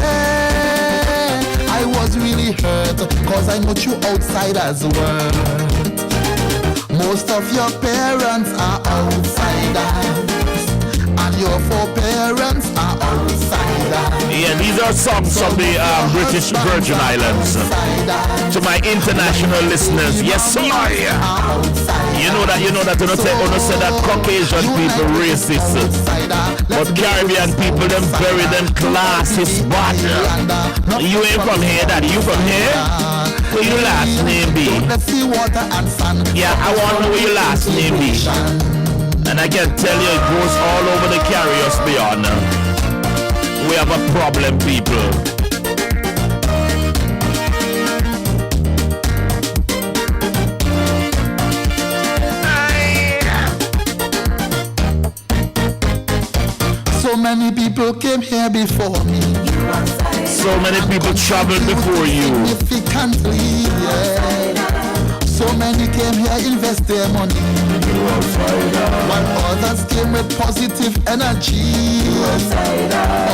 I was really hurt, cause I know you outsiders worth. Most of your parents are outsiders, and your foreparents are outsiders. Yeah, these are songs from the British Virgin Islands. To my international listeners, yes sir. You know that you don't say that Caucasian people racist, but Caribbean people them very them classist bad. You ain't from here, daddy. You from here? Where your last name be? Yeah, I want to know where your last name be. And I can tell you it goes all over the Caribbean beyond. We have a problem, people. So many people came here before me. So many people traveled before you. Significantly, yeah. So many came here, invest their money. While others came with positive energy.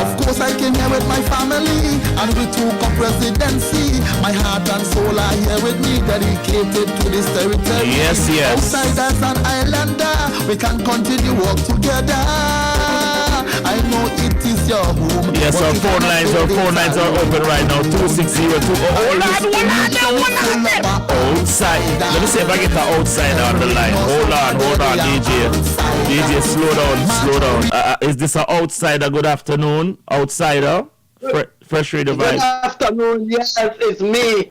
Of course I came here with my family, and we took up residency. My heart and soul are here with me, dedicated to this territory. Yes. Outsiders and islander, we can continue work together. I know it is your home. Yes, our phone lines are open right now. 260-2. Hold on. Outside. Let me see if I get the outsider on the line. Hold on, DJ. Slow down. Is this an outsider? Good afternoon, outsider. Fresh Radio Vibes. Good afternoon. Yes, it's me.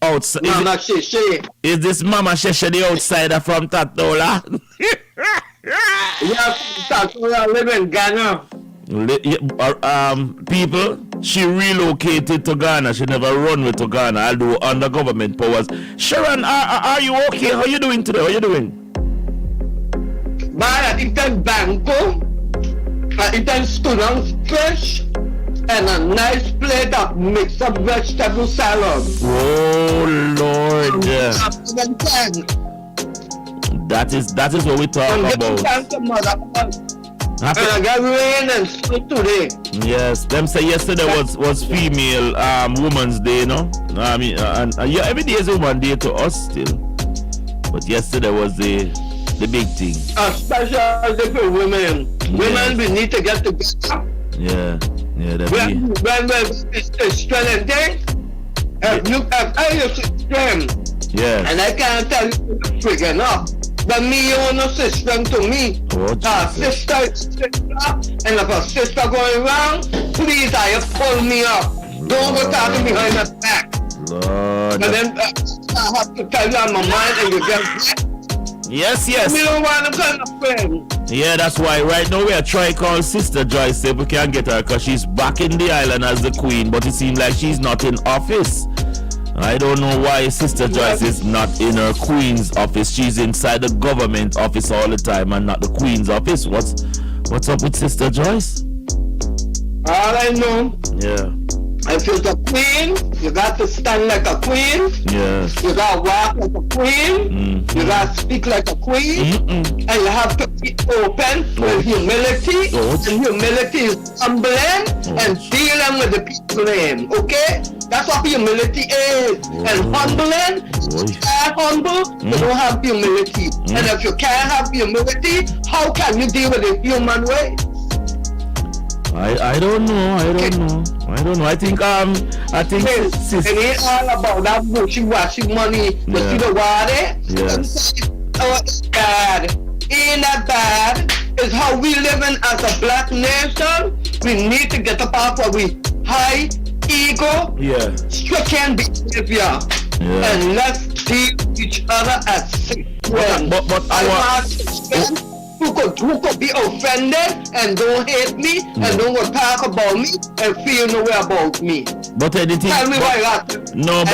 Outside. Mama Sheshe. Is this Mama Sheshe the outsider from Tatola? Yes, Tatola, live in Ghana. People, she relocated to Ghana. She never run with to Ghana, although under government powers. Sharon, are you okay? How you doing today? How you doing? I eaten banco, I eaten student fish, and a nice plate of mixed up vegetable salad. Oh Lord. That is what we talk about. And I got rain and snow today. Yes, them say yesterday was female Women's Day, you know. I mean, yeah, every day is Women's Day to us still, but yesterday was the big thing. Especially for women. Yes. Women, we need to get together. Yeah. When it's strengthening, if I used to strength, yeah, and I can't tell you freaking up. But me, you want no system to me. Sister, and if a sister going wrong, please, you pull me up. Don't go talking behind my back. Lord. And then I have to tell you on my mind, and you get Yes. We don't want to kind of friend. Yeah, that's why right now we are trying to call Sister Joyce if we can get her, because she's back in the island as the queen, but it seems like she's not in office. I don't know why Sister Joyce is not in her queen's office. She's inside the government office all the time and not the queen's office. What's up with Sister Joyce? All I know, yeah, if you're the queen, you got to stand like a queen. Yeah. You got to walk like a queen. You got to speak like a queen. And you have to be open with humility. And humility is humbling and dealing with the people in. Okay? That's what humility is. And humbling, humble, you don't have humility. And if you can't have humility, how can you deal with the human way? I don't know. I think it ain't all about that wishy-washy money. You see the water? Yes. Oh, it's bad. Ain't that bad? It's how we living as a black nation. We need to get up off of we high ego, stricken behavior, and let's deal with each other as friends. But I want who could be offended and don't hate me and don't go talk about me and feel no way about me. But anything, tell me why that. No,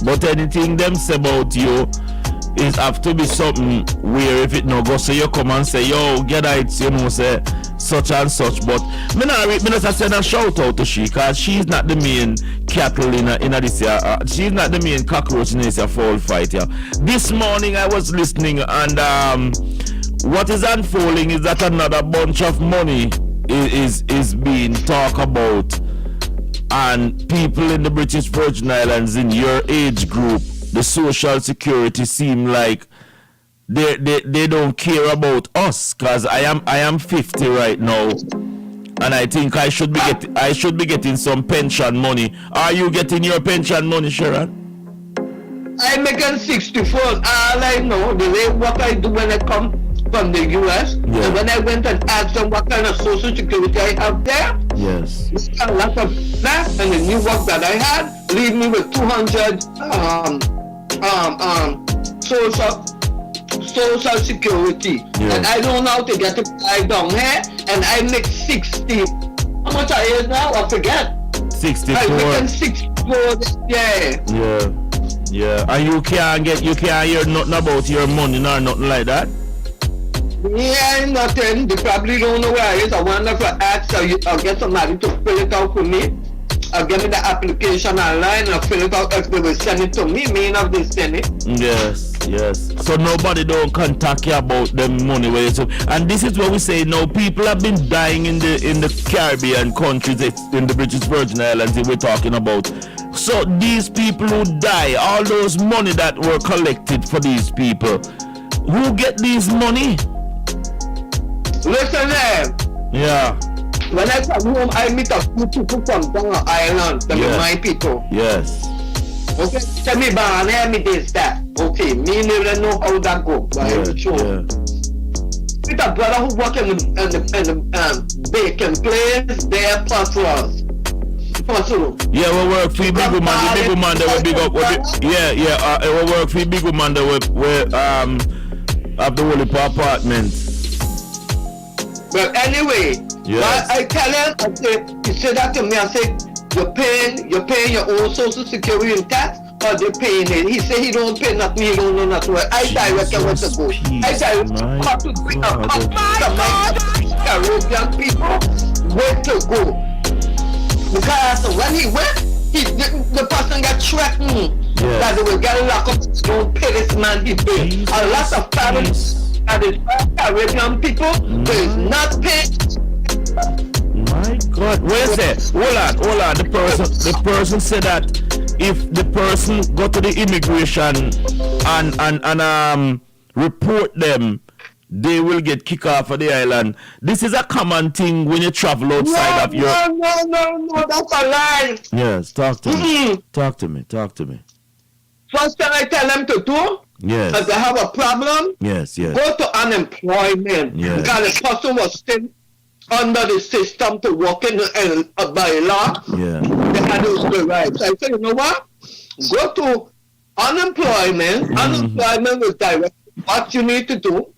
but anything them say about you is have to be something where if it no go, so you come and say, yo, get it, you know, say such and such. But me not send a shout out to she, cause she's not the main cattle in this she's not the main cockroach in this fall fight. This morning I was listening, and what is unfolding is that another bunch of money is being talked about, and people in the British Virgin Islands in your age group, the social security seem like they don't care about us, cause I am 50 right now, and I think I should be getting some pension money. Are you getting your pension money, Sharon? I'm making 64. All I know, the way what I do when I come from the US, and when I went and asked them what kind of social security I have there, a lot of that, and the new work that I had leave me with 200 social security, and I don't know how to get it down here, and I make 60. How much I is now? I forget. 64. I making 64. Yeah. And you can't hear nothing about your money nor nothing like that. Yeah, nothing. They probably don't know where it is. I wonder if I ask I'll get somebody to fill it out for me. I'll get me the application online and I'll fill it out if they will send it to me. Me not they send it. Yes. So nobody don't contact you about them money where you. And this is what we say now. People have been dying in the Caribbean countries, in the British Virgin Islands that we're talking about. So these people who die, all those money that were collected for these people, who get these money? Listen there. Yeah. When I come home, I meet a few people from Tonga Island. Them my people. Yes. Okay. Tell me about me this that. Okay. Me never know how that go. But I'm sure. With a brother who work in the bacon place, they're plus. Yeah, we work for big woman. The big woman that we big up. We work for big woman that we have the Holy apartment. But anyway, I tell him, he said that to me. I said, you're paying your own social security and tax, or they're paying it. He said he don't pay nothing. He don't know nothing. I direct him where to go. I direct to bring up my Caribbean people where to go. Because when he went, the person got threatened that they will get locked up. Don't pay this man. He paid. A lot of parents that is Caribbean people is not paid. My God, where is that? Hold on. The person said that if the person go to the immigration and report them, they will get kicked off of the island. This is a common thing when you travel outside of Europe. No, that's a lie. Yes, talk to me. Talk to me. First thing I tell them to do, if they have a problem, go to unemployment. Yes. Because the person was still under the system to work in by law. They had those rights. I said, you know what? Go to unemployment. Unemployment will direct what you need to do.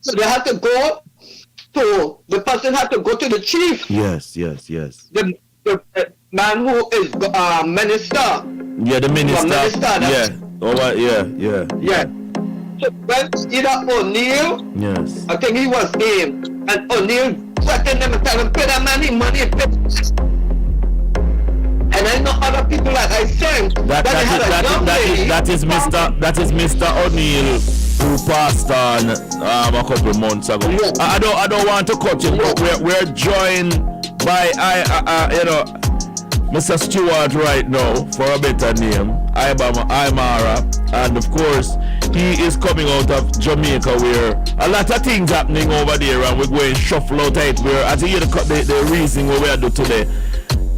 So they had to go to, the person had to go to the chief. Yes. The man who is minister. Yeah, the minister. Yeah. So when either O'Neill, I think he was named, and O'Neill threatened them and tell them, pay that money. And I know other people like I said that is Mr. O'Neill who passed on a couple of months ago. I don't want to cut you, but we're joined by Mr. Stewart right now, for a better name, Imara, and of course, he is coming out of Jamaica where a lot of things happening over there, and we're going shuffle out it where, as you hear the reasoning what we are doing today,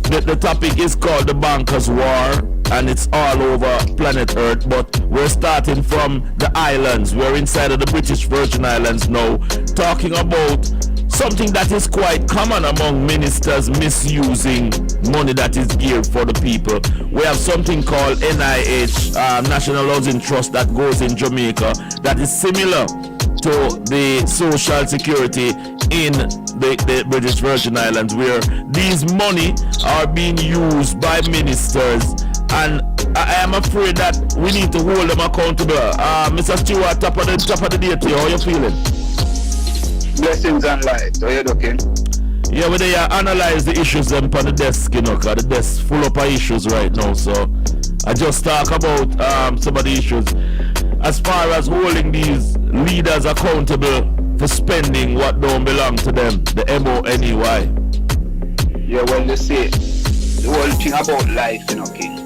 the topic is called the Bankers' War, and it's all over planet Earth, but we're starting from the islands. We're inside of the British Virgin Islands now, talking about something that is quite common among ministers misusing money that is geared for the people. We have something called NIH, National Housing Trust, that goes in Jamaica, that is similar to the Social Security in the British Virgin Islands, where these money are being used by ministers, and I am afraid that we need to hold them accountable. Mr. Stewart, top of the day to you, how you feeling? Blessings and light. How you looking? Yeah, we they analyze the issues them on the desk, you know, because the desk full up of issues right now. So I just talk about some of the issues as far as holding these leaders accountable for spending what don't belong to them, the MONEY. Yeah, well, you see, the whole thing about life, you know, King,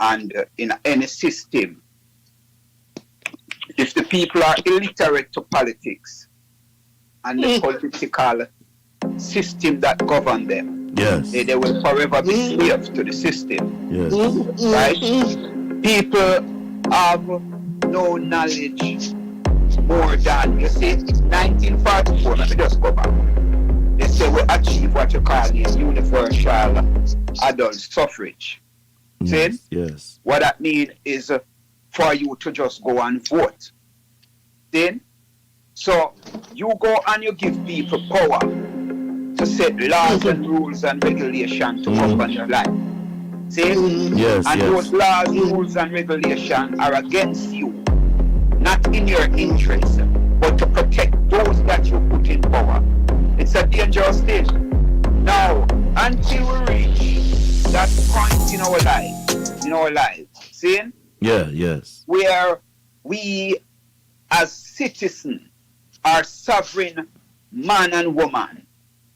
and in any system, if the people are illiterate to politics and the political system that govern them, yes, they will forever be slaves to the system. Yes. Right? People have no knowledge more than, you see, 1944, let me just go back. They say we achieve what you call the universal adult suffrage. Yes, yes. What that means is for you to just go and vote. Then, so you go and you give people power to set laws and rules and regulations to govern your life. See? Yes, and yes. those laws, rules and regulations are against you, not in your interest, but to protect those that you put in power. It's a dangerous thing. Now, until we reach that point in our life, see? Yeah, yes. Where we as citizens, our sovereign man and woman,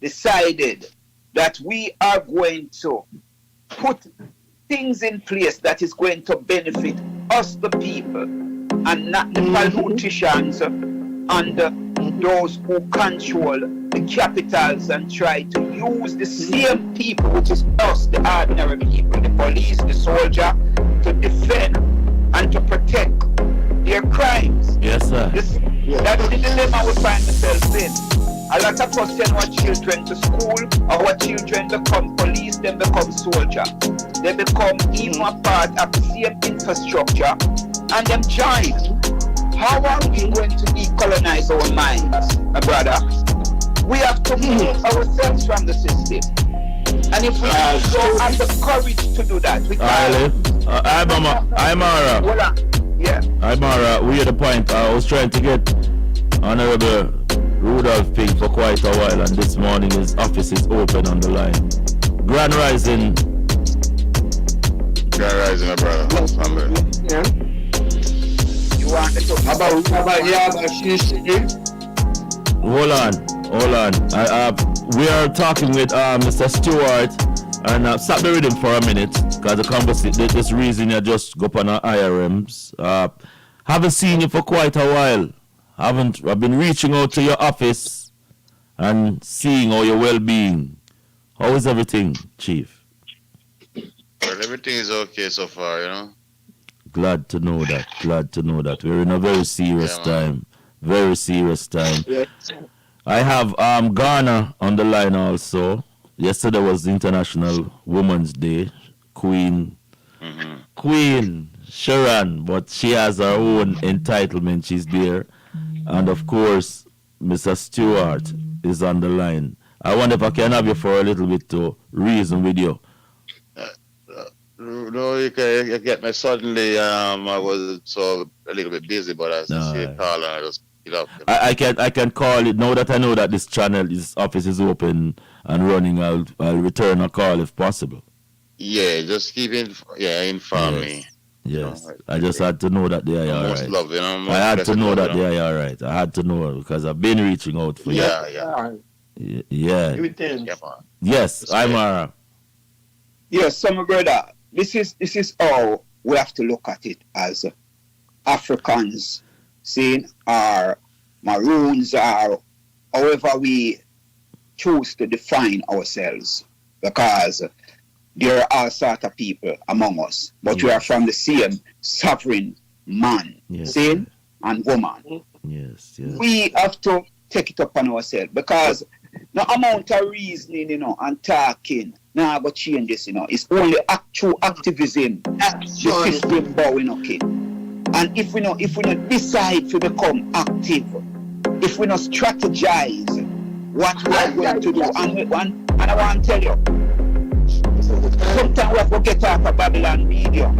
decided that we are going to put things in place that is going to benefit us, the people, and not the politicians and those who control the capitals and try to use the same people, which is us, the ordinary people, the police, the soldier, to defend and to protect their crimes. Yes, sir. That's the dilemma we find ourselves in. A lot of us send our children to school, our children become police, then become soldier. They become even a part of the same infrastructure, and them join. How are we going to decolonize our minds, my brother? We have to move ourselves from the system. And if we don't have the courage to do that, we can't. Imara. Yeah. Imara, we at the point. I was trying to get Honorable Rudolph Pink for quite a while, and this morning his office is open on the line. Grand Rising. Grand Rising, my brother. Yeah. You want to talk about Hold on. We are talking with Mr. Stewart, and stop the rhythm for a minute, because the conversation, this reason you just go up on our IRMs. Haven't seen you for quite a while. I've been reaching out to your office and seeing all your well-being. How is everything, Chief? Well, everything is okay so far, you know. Glad to know that. We're in a very serious time. Very serious time. Yes. I have Ghana on the line also. Yesterday was International Women's Day. Queen Sharon, but she has her own entitlement. She's there. And of course, Mr. Stewart is on the line. I wonder if I can have you for a little bit to reason with you. No, you get me suddenly. I was so a little bit busy, but I see a call and I just pick it up. I can call it now that I know that this office is open and running. I'll return a call if possible. Yeah, just inform me. Yes, I just had to know that they are all right. Love, you know, I had to know that they are all right. I had to know because I've been reaching out for you. Yeah. Yeah. Yes, I'm alright. Yes, so my brother, this is how we have to look at it as Africans, seeing our Maroons, or however we choose to define ourselves, because there are all sorts of people among us, but we are from the same sovereign man, seeing, and woman. Yes. We have to take it upon ourselves, because no amount of reasoning, and talking, now go change this, it's only actual activism, the system bowing, okay. And if we not decide to become active, if we not strategize what we are going to do, and I want to tell you, sometimes we have to get off of Babylon medium.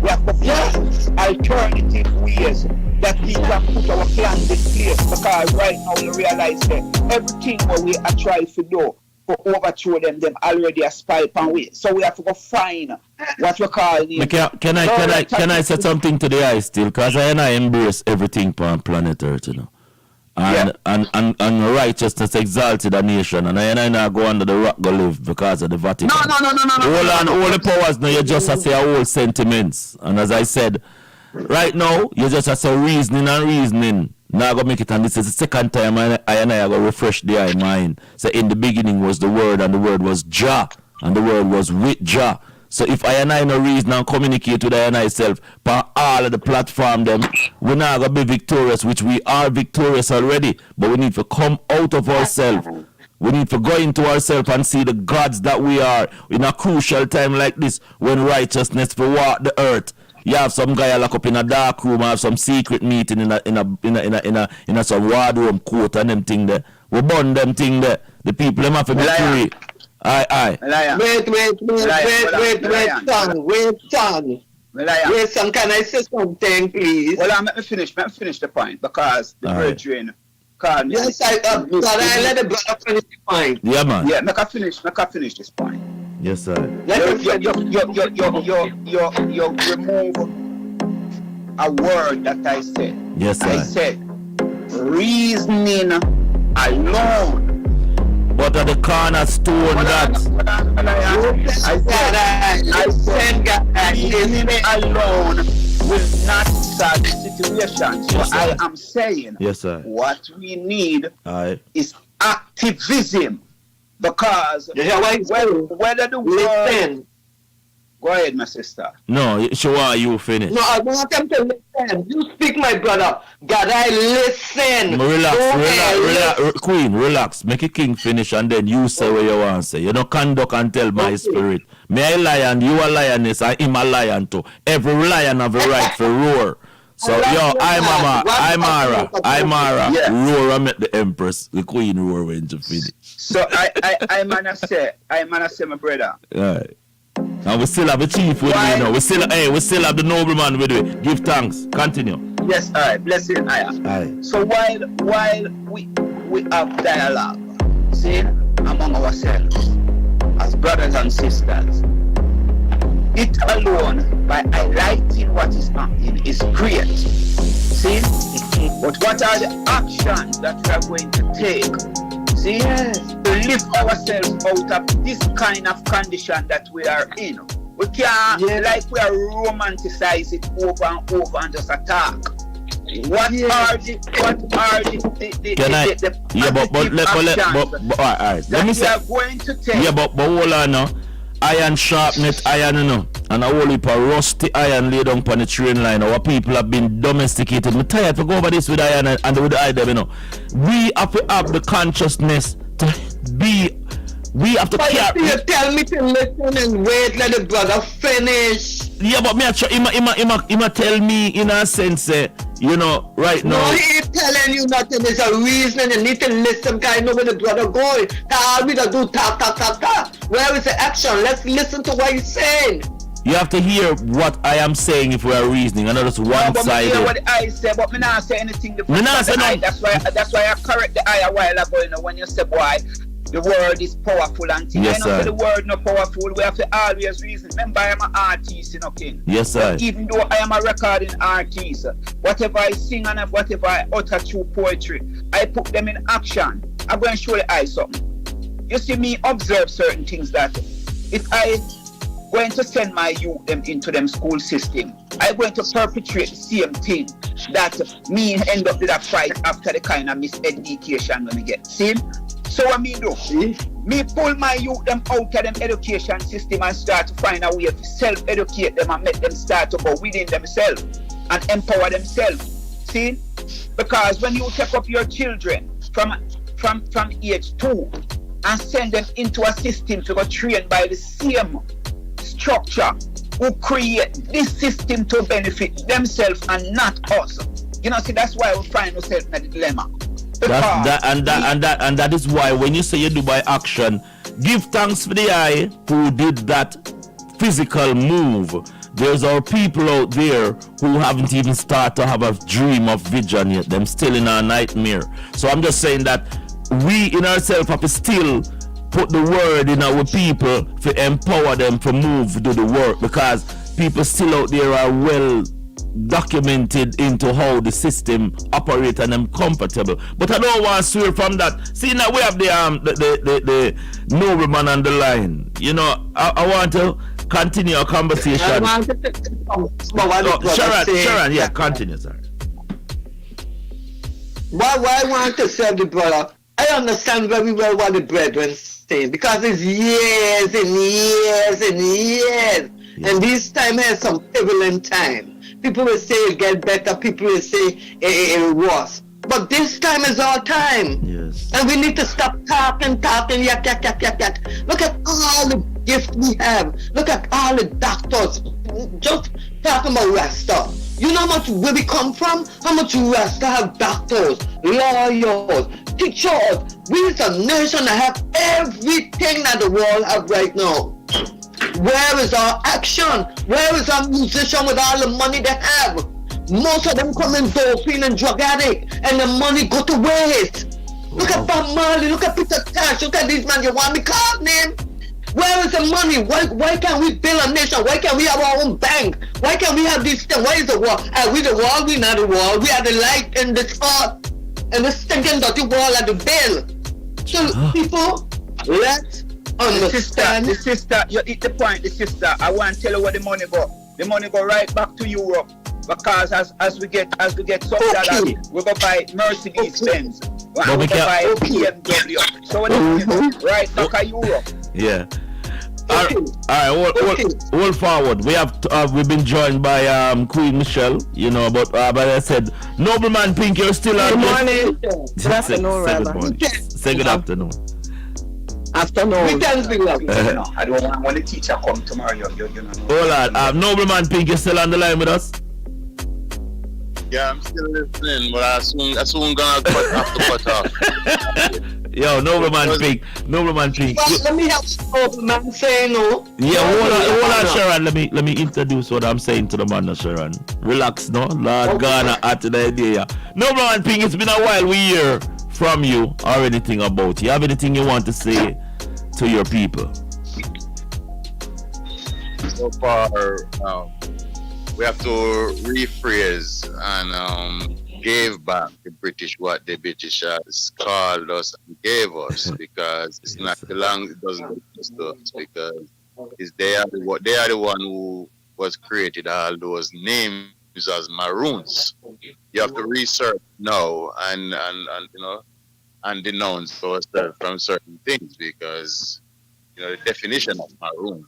We have to find alternative ways that we can put our plans in place, because right now we realize that everything what we are trying to do for overthrow them already a spy pan way. So we have to go find what we call Can I say something to the eye still? Because I embrace everything on planet Earth, And righteousness exalted a nation, and I not go under the rock go live because of the Vatican. No. All the powers now you just say all sentiments. And as I said, right now you just say reasoning. Now I go make it, and this is the second time I go refresh the mind. So in the beginning was the Word, and the Word was Jah, and the Word was with Jah. So if I no reason and communicate with I and I self for all of the platform them, we're not gonna be victorious, which we are victorious already, but we need to come out of ourselves. We need to go into ourselves and see the gods that we are in a crucial time like this, when righteousness will walk the earth. You have some guy lock up in a dark room, have some secret meeting in a some wardroom court and them thing there. We burn them thing there. The people them have to be free. Aye. Wait, son, can I say something, please? Well, let me finish the point, because the brethren called me. Yes, I let the brother finish the point. Yeah, man. Yeah, make I finish this point. Yes, sir. You remove a word that I said. Yes, sir. I said reasoning alone. But at the cornerstone that I said reasoning alone will not solve the situation. So yes, I am saying, yes, sir, what we need is activism. Because whether the world... Go ahead, my sister. No, sure, you finish. No, I want them to listen. You speak, my brother. God, I listen. Relax. Queen, relax. Make a king finish, and then you say what you want to say. You don't conduct and tell my spirit. Me a lion, you a lioness, I am a lion too. Every lion have a right to roar. So, I'm Mara. Yes. Roar and make the empress, the queen roar when you finish. So I wanna say, my brother. Right. And we still have a chief with me, We still have the nobleman with me. Give thanks. Continue. Yes, all right. Blessing, Aye. So while we have dialogue, see, among ourselves as brothers and sisters, it alone, by highlighting what is happening, is great. See? But what are the actions that we are going to take? See? To lift ourselves out of this kind of condition that we are in. We can't, like we are romanticize it over and over and just attack. What are the let me say, we are going to take? Yeah, but hold on now. Iron sharpness, iron, and a whole heap of rusty iron laid down upon the train line. Our people have been domesticated. I'm tired to go over this with iron and with the item, We have to have the consciousness to be. We have to carry. You tell me to listen and wait, let the brother finish. Yeah, but me tell me in a sense, right now. No, he ain't telling you nothing. There's a reason you need to listen, guy. Know where the brother going. All we do talk. Where is the action? Let's listen to what he's saying. You have to hear what I am saying if we are reasoning, and not just one side. I hear what I say, but me not say anything. That's why I correct the eye a while ago. When you say why. The word is powerful, and yes, I know the word not powerful. We have to always reason. Remember, I am an artist, King. Yes, sir. Even though I am a recording artist, whatever I sing and whatever I utter through poetry, I put them in action. I'm going to show the eye something. You see me observe certain things that if I going to send my youth them into them school system. I'm going to perpetrate the same thing that me end up with a fight after the kind of miseducation when we get. See? So what me do? Me pull my youth them out of them education system and start to find a way to self-educate them and make them start to go within themselves and empower themselves. See? Because when you take up your children from age 2 and send them into a system to go trained by the same structure who create this system to benefit themselves and not us. You know, see, that's why we find ourselves in a dilemma. That is why when you say you do by action, give thanks for the eye who did that physical move. There's our people out there who haven't even started to have a dream of vision yet. Them still in our nightmare. So I'm just saying that we in ourselves have to still put the word in our people to empower them to move, to do the work, because people still out there are well documented into how the system operates and I'm comfortable. But I don't want to swear from that. See, now we have the nobleman on the line. You know, I want to continue our conversation. Sharon, yeah, continue, sir. Why I want to serve the brother? I understand very well what the brethren saying, because it's years and years and years. And this time has some turbulent time. People will say it get better, people will say it worse. But this time is our time. Yes. And we need to stop talking, yak. Look at all the gifts we have. Look at all the doctors. Just talking about Rasta. You know how much where we come from? How much Rasta have doctors, lawyers, teachers. We as a nation that have everything that the world have right now. Where is our action? Where is our musician with all the money they have? Most of them come in doping and drug addict, and the money go to waste. Look at Bob Marley, look at Peter Tosh, look at these man, you want me call name? Where is the money? Why can't we build a nation? Why can't we have our own bank? Why can't we have this thing? Why is the wall? Are we the wall? We not the wall. We are the light in the spot. And the stinking dirty wall at the bell. So people, let's understand. The sister, you hit the point, the sister. I want to tell you where the money go. The money go right back to Europe. Because as we get some dollars, we go buy Mercedes Benz. We go buy BMW. So what right back to Europe. Yeah. All right. Hold forward. We have we've been joined by Queen Michelle. You know, but I said, Nobleman Pink, you're still on. Good morning. Good afternoon, Say good afternoon. Afternoon. I don't want when the teacher come tomorrow. You know. Hold on. Nobleman Pink, you're still on the line with us? Yeah, I'm still listening, but I soon gonna cut off. Yo, Nobleman Pink. Let me help Nobleman say no. Yeah, hold on, Sharon. Let me introduce what I'm saying to the man, Sharon. Relax, no? Lord Ghana at the idea. Nobleman Pink, it's been a while we hear from you or anything about you. Have anything you want to say to your people? So far, we have to rephrase and give back the British what the British has called us and gave us, because it's not the language, it doesn't just us, because they are the one who was created all those names as Maroons. You have to research now and you know and denounce ourselves from certain things, because you know the definition of Maroon.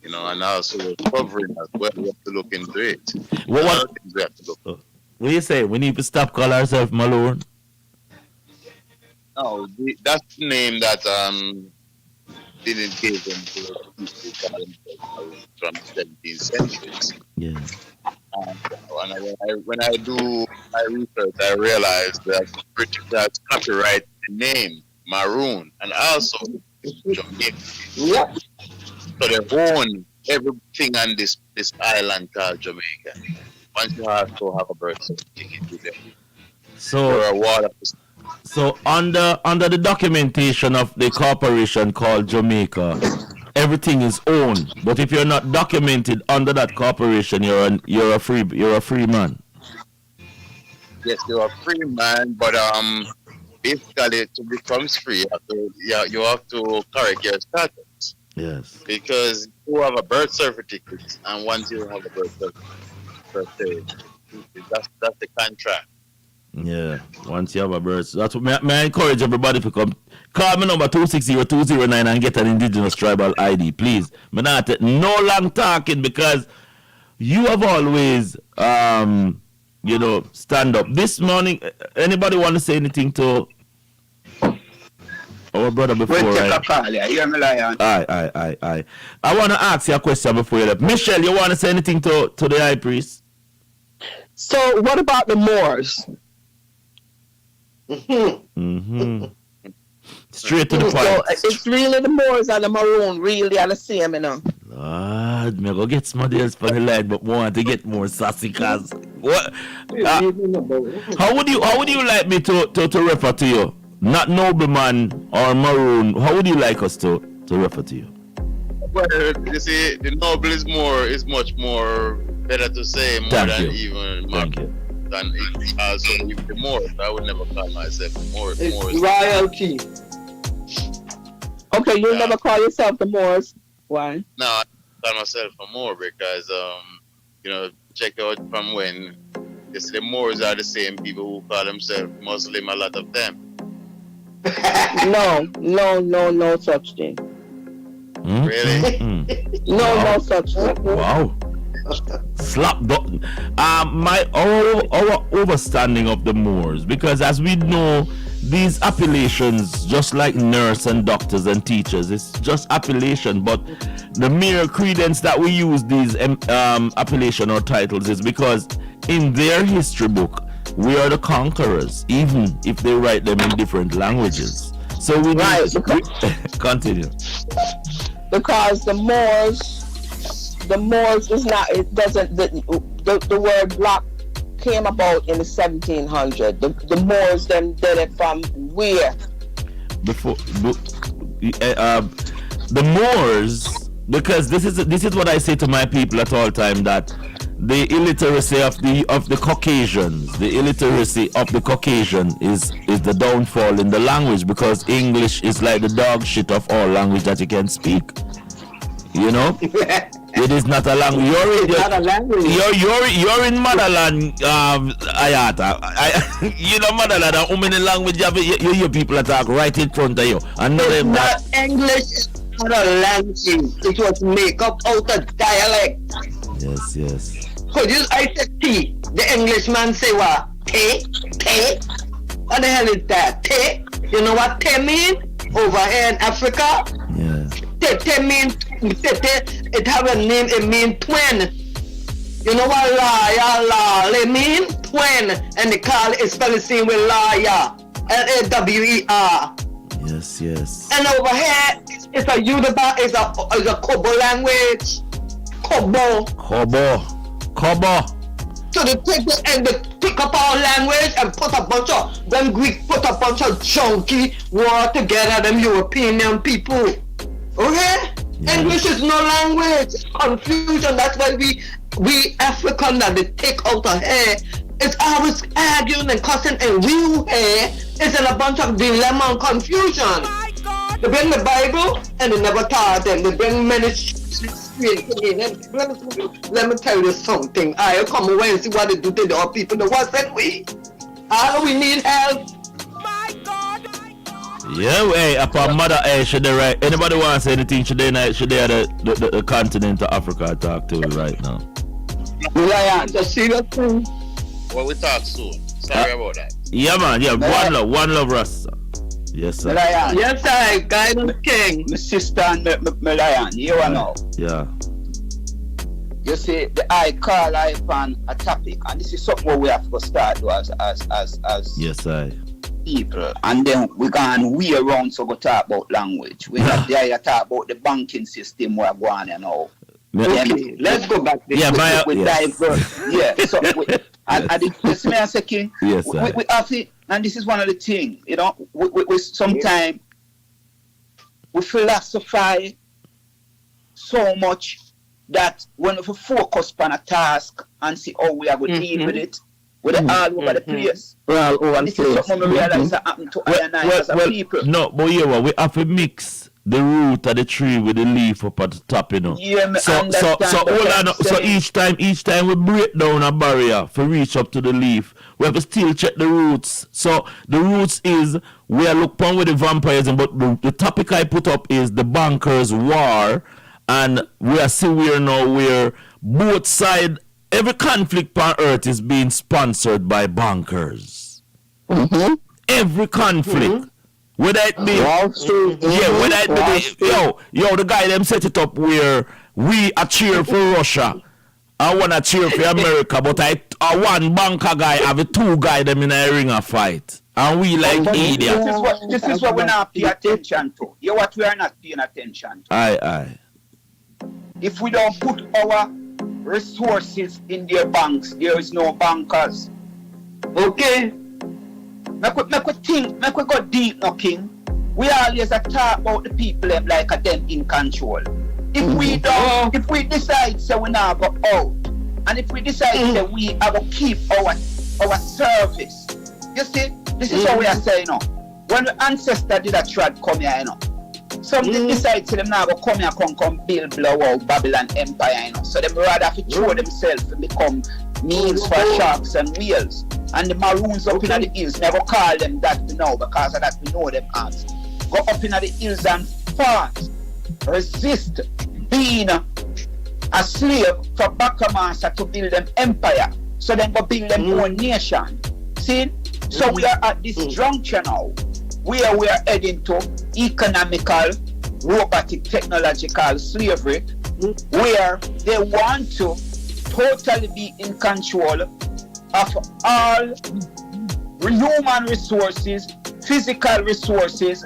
You know, and also covering as well. We have to look into it. What things we have to look. What do you say? We need to stop calling ourselves Malone? No, that's the name that didn't give them to people from the 17th centuries. Yeah. When I do my research, I realize that British has copyright the name Maroon and also Jamaican. Yep. So they own everything on this island called Jamaica. Once you have to have a birth certificate with them. So under the documentation of the corporation called Jamaica, everything is owned. But if you're not documented under that corporation, you're a free man. Yes, you're a free man, but basically to become free, you have to correct your status. Yes. Because who have a birth certificate and ones who have a birth certificate. That's the contract. Yeah, once you have a birth. That's what may I encourage everybody to come. Call me number 260-209 and get an indigenous tribal ID, please. Me not take no long talking because you have always, stand up. This morning, anybody want to say anything to our brother before? We'll take a call, yeah. Hear me, Lion. Aye. I want to ask you a question before you left. Michelle, you want to say anything to the high priest? So, what about the Moors? Straight to the point. So it's really the Moors and the Maroon really are the same, you know. Lord, me go get somebody else for the line, but want to get more sassy cause what? How would you like me to refer to you? Not Nobleman or Maroon. How would you like us to refer to you? Well, you see, the noble is much more better to say more Thank than you. even Thank you. than also the Moors. I would never call myself Moors. It's royalty. Okay, you never call yourself the Moors. Why? No, I call myself a Moor because check out from when you see the Moors are the same people who call themselves Muslim, a lot of them. No such thing. Really? No such thing. Wow. Slap button. Our overstanding of the Moors, because as we know, these appellations, just like nurse and doctors and teachers, it's just appellation, but the mere credence that we use these appellation or titles is because in their history book we are the conquerors, even if they write them in different languages. So we continue. Because the Moors is not, it doesn't, the word black came about in the 1700s. The Moors them did it from where? The Moors, because this is what I say to my people at all time, that the illiteracy of the Caucasians, the illiteracy of the Caucasian is the downfall in the language, because English is like the dog shit of all language that you can speak. You know? It is not a language. You're in motherland, Ayata. Motherland. How many languages you hear people talk right in front of you? And it's not English. It's not a language. It was make up out of dialect. Yes. I said tea. The Englishman say what? Te. What the hell is that? Te. You know what te mean? Over here in Africa. Yeah. Te mean. It have a name, it mean twin. You know what la mean? Twin. And they call it, spell the same with Lawer. Lawer. Yes. And over here, it's a Yoruba, it's a Kobo language. Kobo. So they take it and they pick up our language and put a bunch of, them Greek put a bunch of junky war together, them European people. Okay? Yeah. English is no language. It's confusion. That's why we African that they take out of here. It's always arguing and cussing, and we here is in a bunch of dilemma and confusion. They bring the Bible and they never taught them. They bring many let me tell you something. I come away and see what they do to the people. The ones that we need help. Yeah, hey, upon mother, hey, should they right? Anybody want to say anything? Should they the continent of Africa talk to right now? Just see that thing. Well, we talk soon. Sorry about that. Yeah, man. Yeah, one love, Rasta. Yes, sir. Yes, sir. Guidance King. My sister and my lion. You know. Yeah. You see, I call upon a topic, and this is something where we have to start do as yes, I. people, and then we around so go talk about language. We have to talk about the banking system we're going now. Okay, let's go back there. So this may I say, King, yes, we have it, and this is one of the things, we sometimes we philosophize so much that when we focus on a task and see how we are going to deal with it, we're all over the place. We're all over the place. This is something we realize that happened to I and I as a people. No, but we have to mix the root of the tree with the leaf up at the top, you know. Yeah, so hold on. So each time we break down a barrier for reach up to the leaf, we have to still check the roots. So the roots is we are look upon with the vampirism, but the topic I put up is the bankers' war, and we are still here now where both sides, every conflict on earth is being sponsored by bankers. Mm-hmm. Every conflict. Whether it be Wall Street, whether it be the guy them set it up where we are cheer for Russia, I wanna cheer for America, but I one banker guy have a two guy them in a ring of fight, and we like idiots. This is what we not pay attention to. You what we are not paying attention to. Aye. If we don't put our resources in their banks, there is no bankers. Okay. Make we go deep now, King. We always talk about the people like them in control. If we don't, if we decide so we now go out, and if we decide that we have to keep our service, you see, this is what we are saying now. When the ancestor did a trad come here, you know, some decide to them now go come here, come build, blow out Babylon Empire, you know. So them rather to throw themselves and become meals for sharks and whales. And the Maroons up in the hills, never call them that now because of that we know them as. Go up in the hills and fight, resist being a slave for Bacamaster to build them empire. So then go build them own nation. See? So we are at this juncture now where we are heading to economical, robotic, technological slavery, where they want to totally be in control of all human resources, physical resources,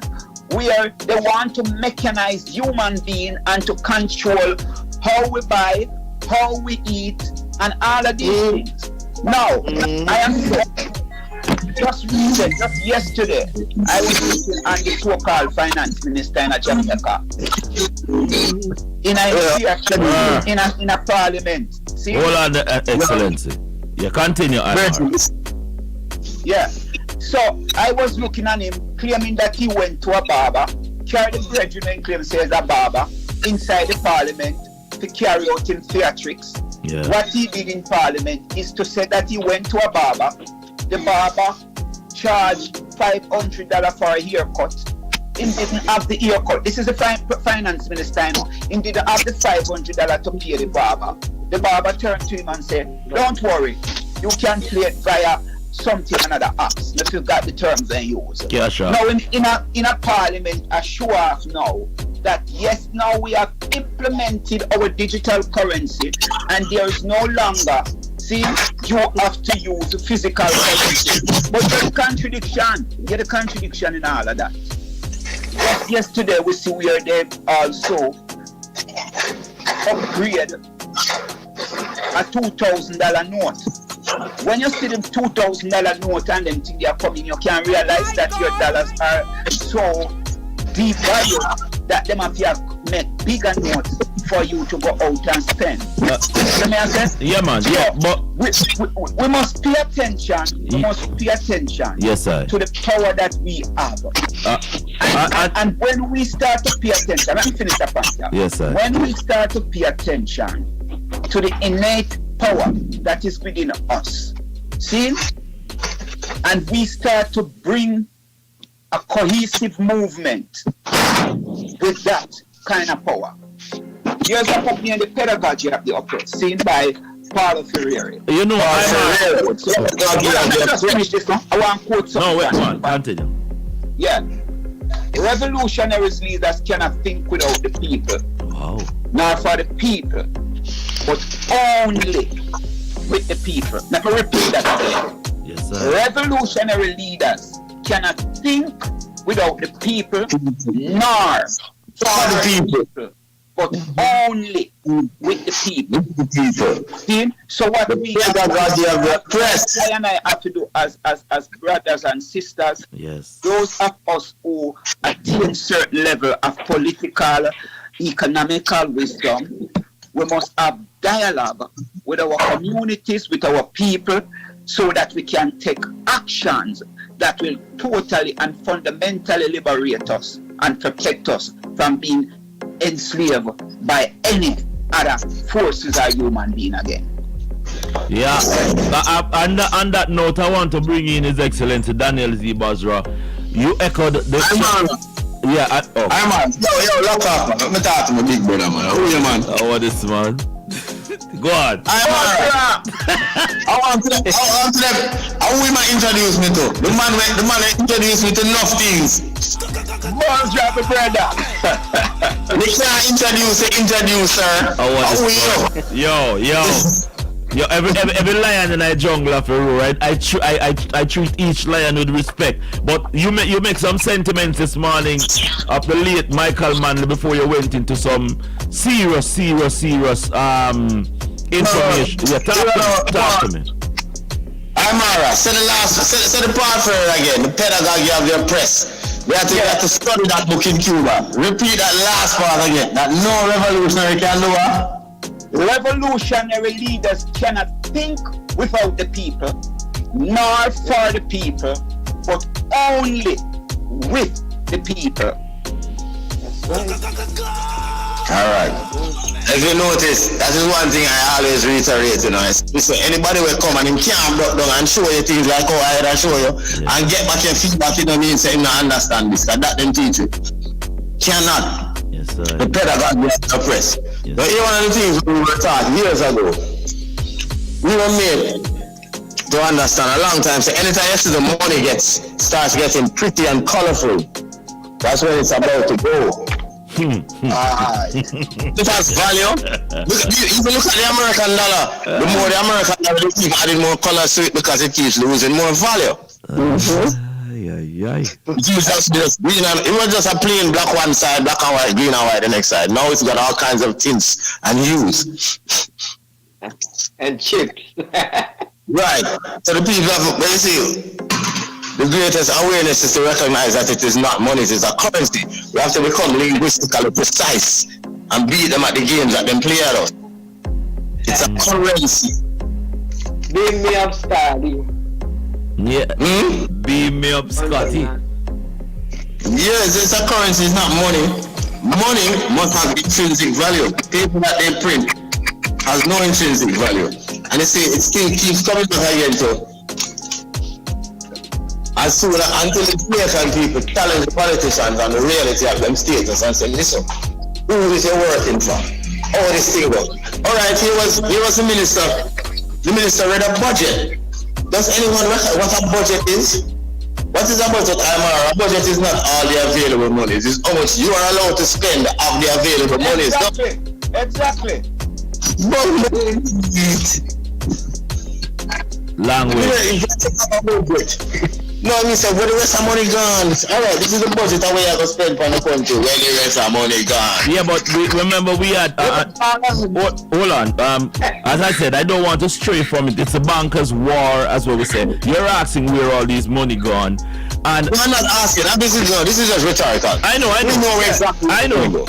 where they want to mechanize human being and to control how we buy, how we eat, and all of these things. Now, I am just yesterday, I was looking at the so-called finance minister in Jamaica in a parliament. See? Hold on, Excellency. Yeah, continue. Yeah. So I was looking at him, claiming that he went to a barber, carried the brethren and claims says a barber inside the parliament to carry out his theatrics. Yeah. What he did in parliament is to say that he went to a barber. The barber charged $500 for a haircut. He didn't have the haircut. This is the finance minister, you know. He didn't have the $500 to pay the barber. The barber turned to him and said, "Don't worry, you can play it via something another apps. If you got the terms and use." Yeah, sure. Now in a parliament, a show off now that yes, now we have implemented our digital currency, and there is no longer. See, you have to use physical currency. But there's a contradiction. Get a contradiction in all of that. Yesterday we see where they also upgrade a $2,000 note. When you see them $2,000 note and them things they are coming, you can realize that your dollars are so devalued that them have to make bigger notes for you to go out and spend. Yeah, man. Yeah, but we must pay attention. We must pay attention. Yes, sir. To the power that we have. And when we start to pay attention, let me finish that point. Yes, sir. When we start to pay attention to the innate power that is within us, see, and we start to bring a cohesive movement with that kind of power. Here's a company in the pedagogy of the upper, seen by Paulo Freire. You know, just finish this one. I want to quote something. No, wait, man, continue. Yeah. Revolutionaries leaders cannot think without the people. Wow. Not for the people, but only with the people. Let me repeat that again. Yes, sir. Revolutionary leaders cannot think without the people, nor for the people, but only with the people. See? So what we have to do as brothers and sisters, yes, those of us who attain certain level of political, economical wisdom, we must have dialogue with our communities, with our people, so that we can take actions that will totally and fundamentally liberate us and protect us from being enslaved by any other forces or human being again. Yeah, on that note, I want to bring in His Excellency Daniel Z. Basra. You echoed the... Yeah, I'm on. Yo, lock up. Let me talk to my big brother, man. Who you, man? Oh, what is, man? Go on. I want to who him introduce me to? The man introduced me to enough things. Bones drop the brother. They can't introduce the introducer. Oh, what is, yo. Yo, every lion in a jungle of a row, right? I treat each lion with respect. But you make some sentiments this morning of the late Michael Manley before you went into some serious information. Yeah, talk to me. Amara, say the part for her again. The pedagogy of your press. We have to study that book in Cuba. Repeat that last part again. That no revolutionary can do what? Revolutionary leaders cannot think without the people, nor for the people, but only with the people. Alright. As you notice, that is one thing I always reiterate, Listen, anybody will come and him can't block down and show you things like how I had show you and get back your feedback, you don't mean say him not understand this, because that them teach you. Cannot. Yes, sir. The pedagogy of the press. Yes. But one of the things we were taught years ago, we were made to understand a long time. So anytime you see the money starts getting pretty and colorful, that's when it's about to go. It has value. If you look at the American dollar, the more the American dollar, they keep adding more colors to it because it keeps losing more value. It was just a plain black one side, black and white, green and white the next side. Now it's got all kinds of tints and hues. And chips. Right. So the people have, but you see, the greatest awareness is to recognize that it is not money, it is a currency. We have to become linguistically precise and beat them at the games that them play at us. It's a currency. Beam me up, Scotty. Yeah. Beam me up, Scotty. Yes, it's a currency, it's not money. Money must have intrinsic value. Paper that they print has no intrinsic value. And they say it still keeps coming back again too. As soon as until the American people challenge the politicians on the reality of them status and say, listen, who is you working for? How this thing work? Alright, he was the minister. The minister read a budget. Does anyone recognize what a budget is? What is a budget, Amara? A budget is not all the available money. It is how much you are allowed to spend of the available money. Exactly. Language. No, I mean, so where the rest of money gone? Alright, this is the budget that we have to spend for the country. Where the rest of money gone? Yeah, but remember we had... hold on. As I said, I don't want to stray from it. It's a bankers' war, as what we said. You're asking where all this money gone. And I'm not asking. This is just rhetorical. I know. We know exactly. I know.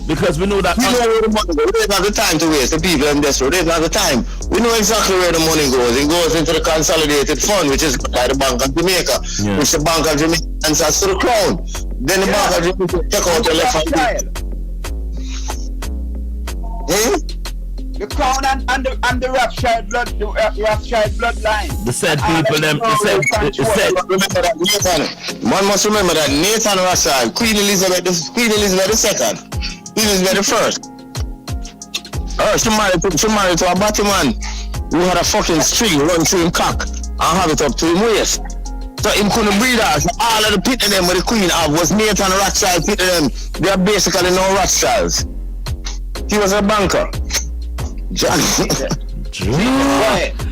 Because we know that. We know where the money goes. We don't have the time to waste. The people in this road, they don't have the time. We know exactly where the money goes. It goes into the consolidated fund, which is by the Bank of Jamaica, which the Bank of Jamaica answers to the Crown. Then the Bank of Jamaica take out the left hand. The Crown and the Rothschild bloodline. The said people them. Remember that Nathan. One must remember that Nathan Rothschild, Queen Elizabeth II, Queen Elizabeth I. She married to a Batman who had a fucking string run through him cock and have it up to him waist. So him couldn't breathe out. So all of the pit of them with the Queen of was Nathan Rothschild pit of them. They are basically no Rothschilds. He was a banker. John.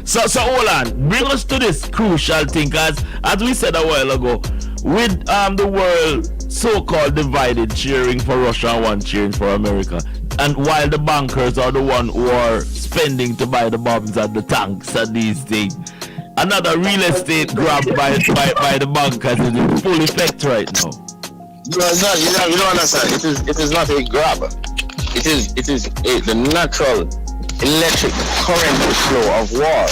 So hold on. Bring us to this crucial thing, as we said a while ago, with the world so-called divided, cheering for Russia and one cheering for America, and while the bankers are the one who are spending to buy the bombs and the tanks and these things, another real estate grab by the bankers is in full effect right now. No, it's not. You don't understand. It is not a grab. It is the natural electric current flow of war.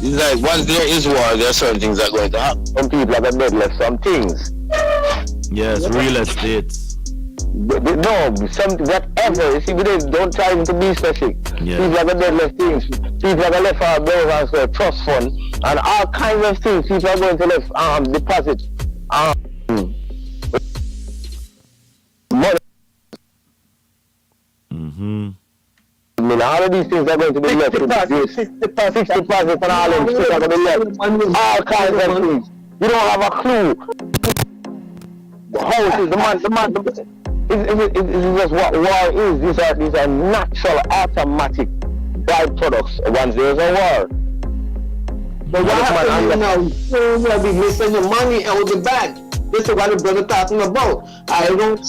It's like once there is war, there are certain things that are going to happen. Some people have been left some things. Yes, real estate. No, whatever. You see, we don't try to be specific. Yeah. People are going to left things. People are going to left our bills and trust fund and all kinds of things. People are going to left deposit money. I mean, all of these things are going to be left. Fixed deposit and all of things are going to be left. All kinds of things. You don't have a clue. The houses, the man. It's just what war is. These are natural, automatic byproducts once there's a war. But what happens now? You will be missing your money out the bag. This is what the brother talking about. They don't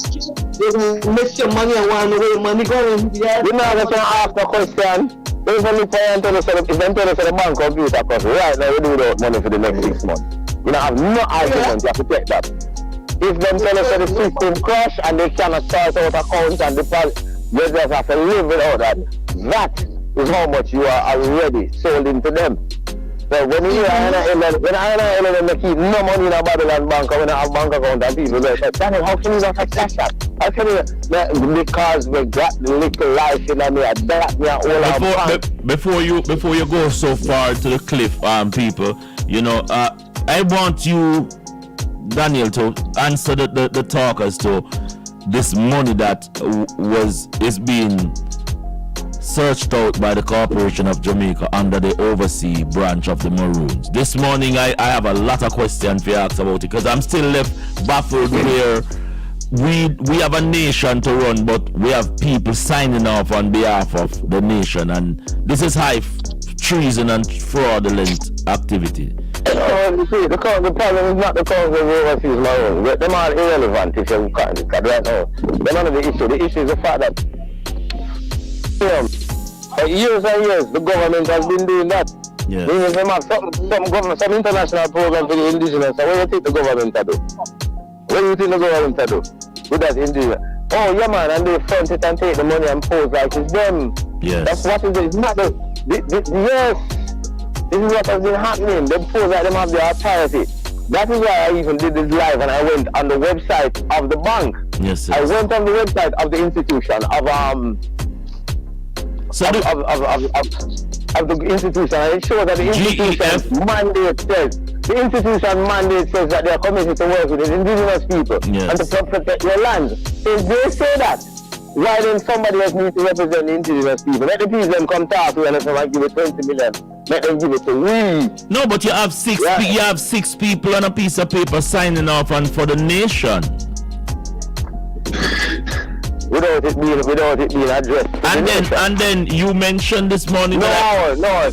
miss your money and want to know where your money going. Yeah. You know, I just want to ask a question. If them tell us that the bank computer cost right now, we do without money for the next 6 months. You don't have no argument. You have to take that. If them tell us that the system crash and they cannot start out accounts and deposit, you just have to live without that. That is how much you are already sold into them. So when you hear when they keep no money in a Babylon bank or when they have bank account and people they say, Daniel, how can you not have cash out? How can you because we got the little life in me, that me all our before you go so far to the cliff, people, you know, I want you, Daniel, to answer the talkers to this money that is being searched out by the Corporation of Jamaica under the overseas branch of the Maroons. This morning I have a lot of questions for you ask about it because I'm still left baffled where we have a nation to run, but we have people signing off on behalf of the nation, and this is high treason and fraudulent activity. The problem is not the cause of overseas Maroons. Them are irrelevant if you look at it right now. They're not the issue. The issue is the fact that for years and years, the government has been doing that. Yes. Meaning they have some international program for the indigenous. So what do you think the government to do? What do you think the government to do with that indigenous? Oh, yeah, man, and they front it and take the money and pose like it's them. Yes. That's what it is. It's not the yes. This is what has been happening. They pose like them have the authority. That is why I even did this live and I went on the website of the bank. Yes. I went on the website of the institution of the institution, and it shows that the institution mandate says that they are committed to work with the indigenous people and to protect their land. If they say that, why then somebody else needs to represent the indigenous people? Let the people come talk to them and give it 20 million. Let them give it to we. No, but you have six people on a piece of paper signing off and for the nation. Without it being addressed. And then you mentioned this morning. No.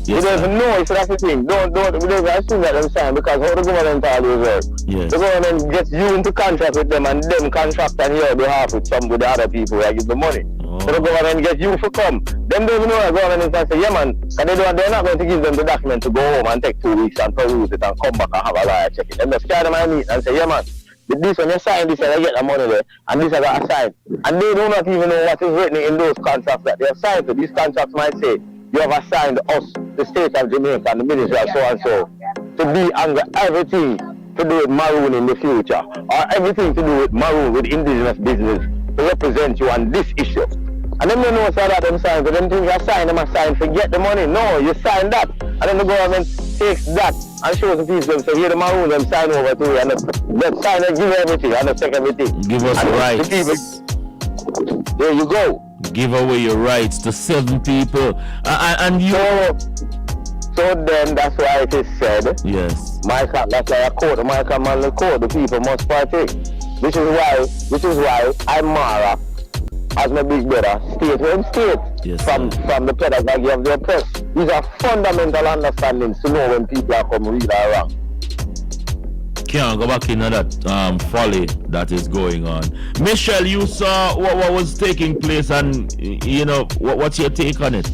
You don't even know, so that's the thing. We don't assume that them sign because how the government always work. Yes. The government gets you into contract with them and them contract on your behalf with the other people who give the money. So the government gets you to come. Them don't even know the government is going to say, yeah man, and they're not going to give them the document to go home and take 2 weeks and peruse it and come back and have a lawyer check it. Them just carry them and meet and say, yeah man, this one you sign this and I get the money there and this I got to sign. And they do not even know what is written in those contracts that they have signed. So these contracts might say you have assigned us, the state of Jamaica and the ministry of so and so, to be under everything to do with Maroon in the future, or everything to do with Maroon with indigenous business to represent you on this issue. And then they know so that them sign, but them things you sign, them assign to get the money. No, you sign that. And then the government takes that and shows the people, so here the Maroon, them sign over to you, and them sign and give everything, and they take everything. Give us rights. There you go. Give away your rights to 7 people. And you... So then that's why it is said, yes. That's why I quote the Michael Manley Code, the people must partake. Which is why I Mara, as my big brother, state when state from the pedagogy of the oppressed. These are fundamental understandings to know when people are come read or wrong. Can't go back into that folly that is going on. Michelle, you saw what was taking place, and you know what's your take on it?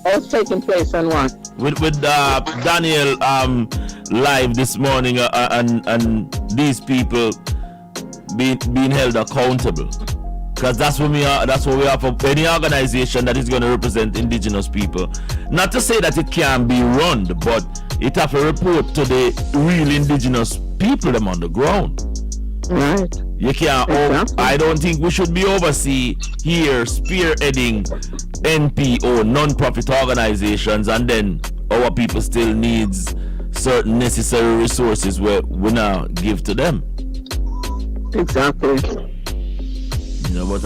What's taking place on what? With Daniel live this morning and these people being held accountable. Because that's what we are for any organization that is going to represent indigenous people. Not to say that it can be run, but it have to report to the real indigenous people them on the ground. Right. You can't. I don't think we should be oversee here spearheading NPO non-profit organizations, and then our people still needs certain necessary resources where we now give to them. Exactly. You know, but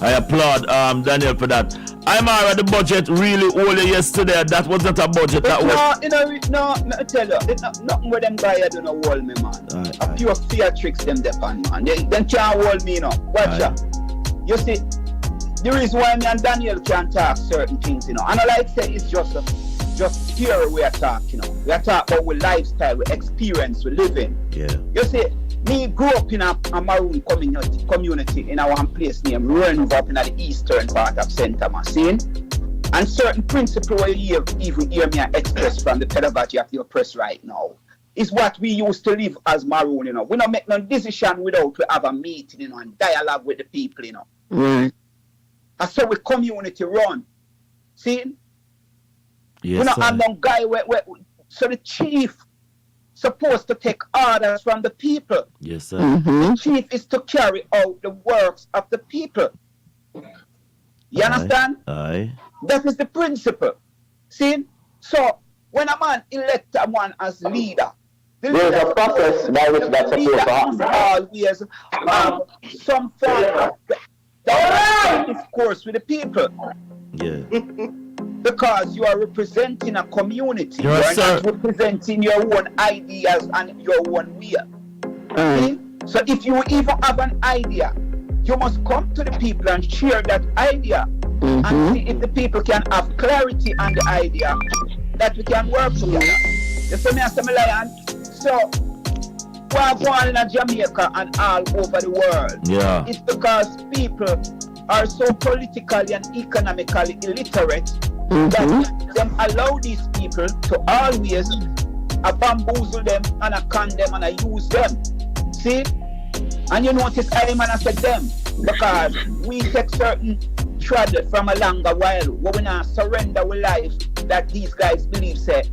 I applaud Daniel for that. I'm already the budget really early yesterday. That was not a budget. That was no, I tell you, nothing with them guy I don't know hold me, man. A pure theatrics them depend, man. They can't hold me, Watch out. You see, the reason why me and Daniel can't talk certain things, and I like say it's just pure we are talking, We are talking about our lifestyle, we experience, we living. Yeah. You see, me grew up in a maroon community in our place named Renova up in the eastern part of St. Thomas. And certain principle where you even hear me express from the pedagogy of your press right now is what we used to live as maroon, We don't make no decision without we have a meeting, and dialogue with the people, Right. That's how we community run. See? Yes, we don't have no guy so the chief supposed to take orders from the people. Yes, sir. The chief is to carry out the works of the people. You understand? Aye. That is the principle. See? So when a man elect a man as leader, there's a process by which that's supposed to happen. Always some form of discourse with the people. Yeah. Because you are representing a community. You Yes, are not representing your own ideas and your own way. See? So if you even have an idea, you must come to the people and share that idea and see if the people can have clarity on the idea that we can work together. You see me as a lion? So we are going in Jamaica and all over the world. Yeah. It's because people are so politically and economically illiterate that them allow these people to always bamboozle them and con them and use them. See? And you notice I said them because we take certain trade from a longer while where we not surrender our life that these guys believe say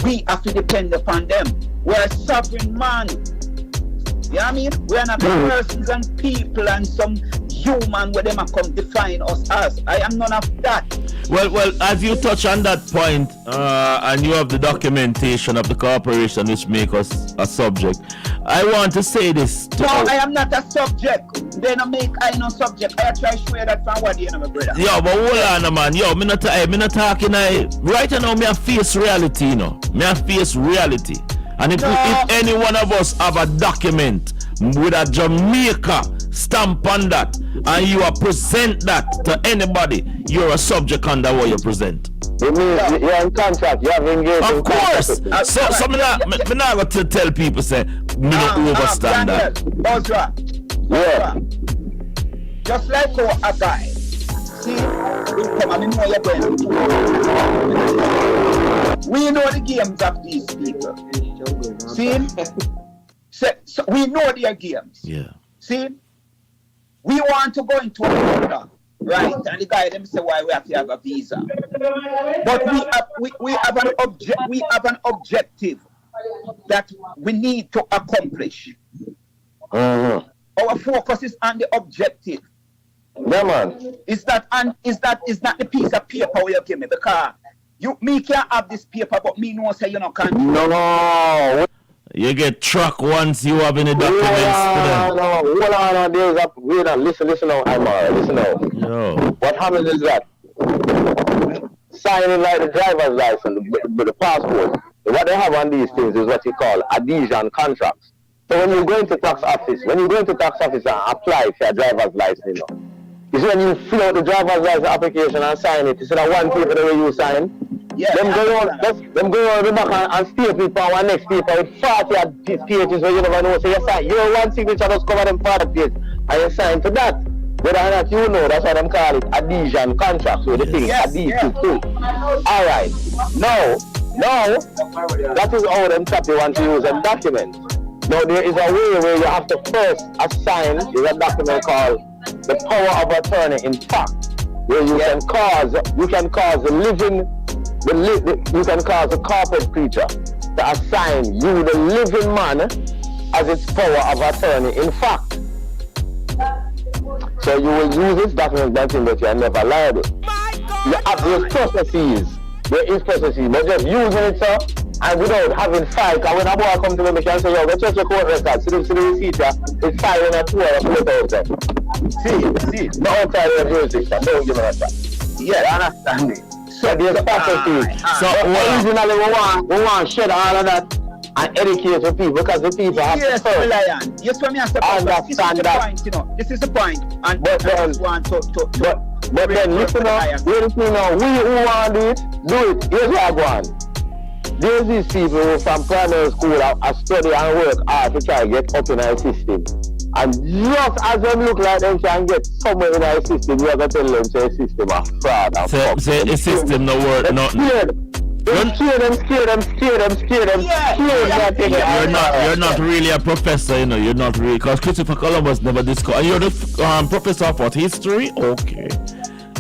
we have to depend upon them. We're sovereign man. You know what I mean? We're not persons and people and some human where them come define us as. I am none of that. Well, as you touch on that point, and you have the documentation of the corporation which make us a subject, I want to say this. I am not a subject. Then I no subject. I try to show you that from what you know, my brother. Yo, but hold on, man. Yo, me not talking. Right now, me a face reality, Me a face reality. And if any one of us have a document with a Jamaica stamp on that, and you present that to anybody, you're a subject under what you present. You mean you're in contract, you have engaged in contract. Of course. So me not going to tell people say me not overstand that. Yeah. Just like a guy. See, we know the games of these people. See? So we know their games. Yeah. See? We want to go into America, right? And the guy them say why we have to have a visa. But we have an objective that we need to accomplish. Our focus is on the objective. Yeah, man. Is not the piece of paper you give me, because me can't have this paper, but me know say you no can't. No. You get truck once you have any documents. Hold on, wait on, listen now, Amar, listen now. Yo. What happens is that signing like the driver's license, the passport, what they have on these things is what you call adhesion contracts. So when you go into tax office and apply for a driver's license, you see when you fill out the driver's license application and sign it, you see that one paper the way you sign. Yeah, them go on the back and stamp it on one next paper with 40 pages where you never know. So you sign, your one signature just cover them 40 pages and you sign to that. Whether or not you know, that's why them call it adhesion contract. So the thing is adhesion too. Alright. Now, that is how them copy want to use them documents. Now there is a way where you have to first assign a document called the power of attorney in fact, where you can cause a corporate creature to assign you, the living man, as its power of attorney in fact. So you will use this document that thing that you are never liable. You have those processes. There is processes, but just using it so and without having fight. And when a boy comes to me, I can say, yo, go check your court record. See the receipt here. It's filing at 2 or 4,000. See, not outside of the jurisdiction. Don't give me that. Yeah, I understand it. So there's processes. So originally we want to shed all of that and educate the people because the people have to first Lion. Yes, when I understand that. Point, you know, this is the point. And but then, but then listen now, we who want to do it. Here's what I want. There's these people who from primary school are study and work hard to try to get up in our system. And just as them look like them can get somewhere in our system, we have to tell them say system of fraud and fuck. Say the system no work, no. Scare them. You're not really a professor, you know. You're not really, because Christopher Columbus never discussed. And you're the professor of what, history? Okay,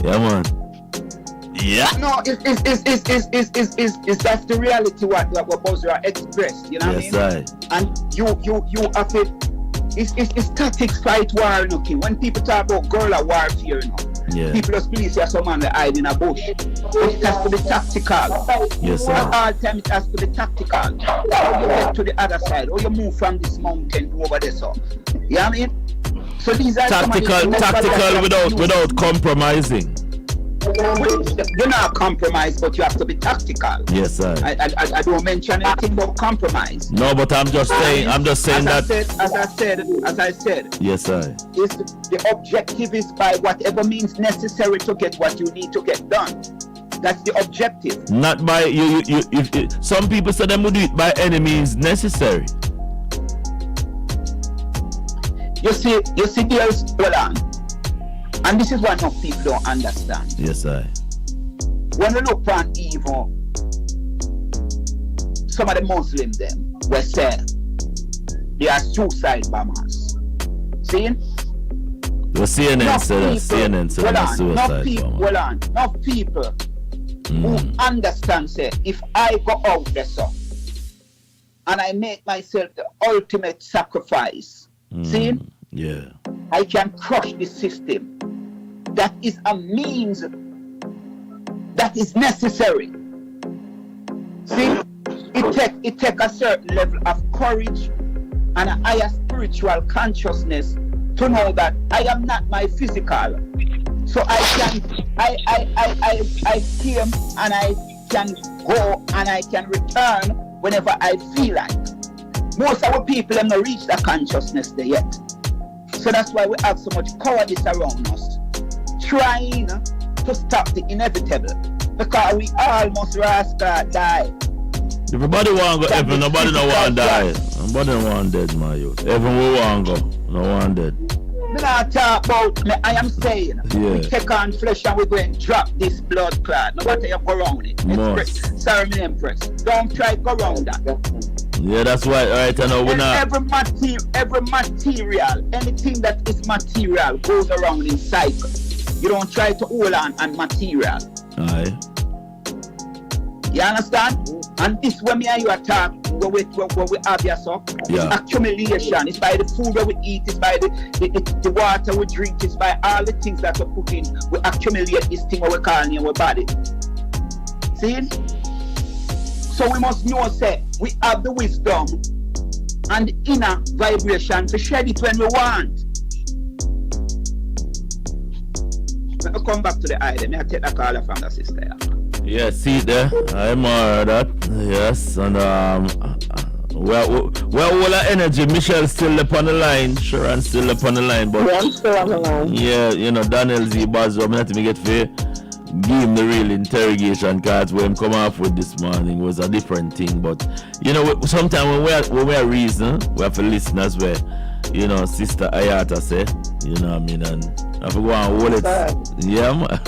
yeah, man. Yeah. No, it's that's the reality what Bowser expressed. You know what I mean? Right. And you have to. It's tactics fight war looking. When people talk about guerrilla warfare, you know. Yeah. People just believe there's someone that hide in a bush. But it has to be tactical. Yes, sir. At all time it has to be tactical. How you get to the other side, or you move from this mountain to over there, so. You know what I mean? So these are tactical without compromising. You're not compromised, but you have to be tactical. Yes, sir. I don't mention anything about compromise. No, but I'm just saying that. As I said. Yes, sir. The objective is by whatever means necessary to get what you need to get done. That's the objective. Not by you. Some people say them would do it by any means necessary. You see, there's hold on. And this is what most people don't understand. Yes, sir. When we look for evil, some of the Muslims them will say they are suicide bombers. See? The CNN said that's suicide bomber. Enough people who understand say, if I go out there, so, and I make myself the ultimate sacrifice, see? Yeah. I can crush the system. That is a means that is necessary. See, it take a certain level of courage and a higher spiritual consciousness to know that I am not my physical. So I came and I can go and I can return whenever I feel like. Most of our people have not reached that consciousness there yet. So that's why we have so much cowardice around us, trying to stop the inevitable, because we all must die. Everybody want to go heaven, nobody no want to die. Nobody no want dead, my youth. Heaven we want to go, no one dead. Me not talk about me, I am saying, we take on flesh and we go and drop this blood clot. No matter you go around it. Sorry, me Empress. Don't try to go around that. Yeah, that's why, right, I know we're not. Every material, anything that is material goes around in cycle. You don't try to hold on material. Aye. You understand? And this when me and you attack, where we have here, so it's accumulation. It's by the food that we eat, it's by the water we drink, it's by all the things that we put in. We accumulate this thing what we call in our body. See? So we must know, say, we have the wisdom and the inner vibration to shed it when we want. Let me come back to the eye. Let me take that caller from the sister. Yeah, see there. I'm that. Yes, and all our energy. Michelle's still up on the line. Sharon's still up on the line, but I'm still on the line. Yeah, you know, Daniel Z. Bazo, I'm not to get fair. Give him the real interrogation cards where him come off with this morning was a different thing. But you know, sometimes when we are reason, we have to listen as well. You know, Sister Ayata say, you know what I mean, and I have to go and hold it. Yeah, man.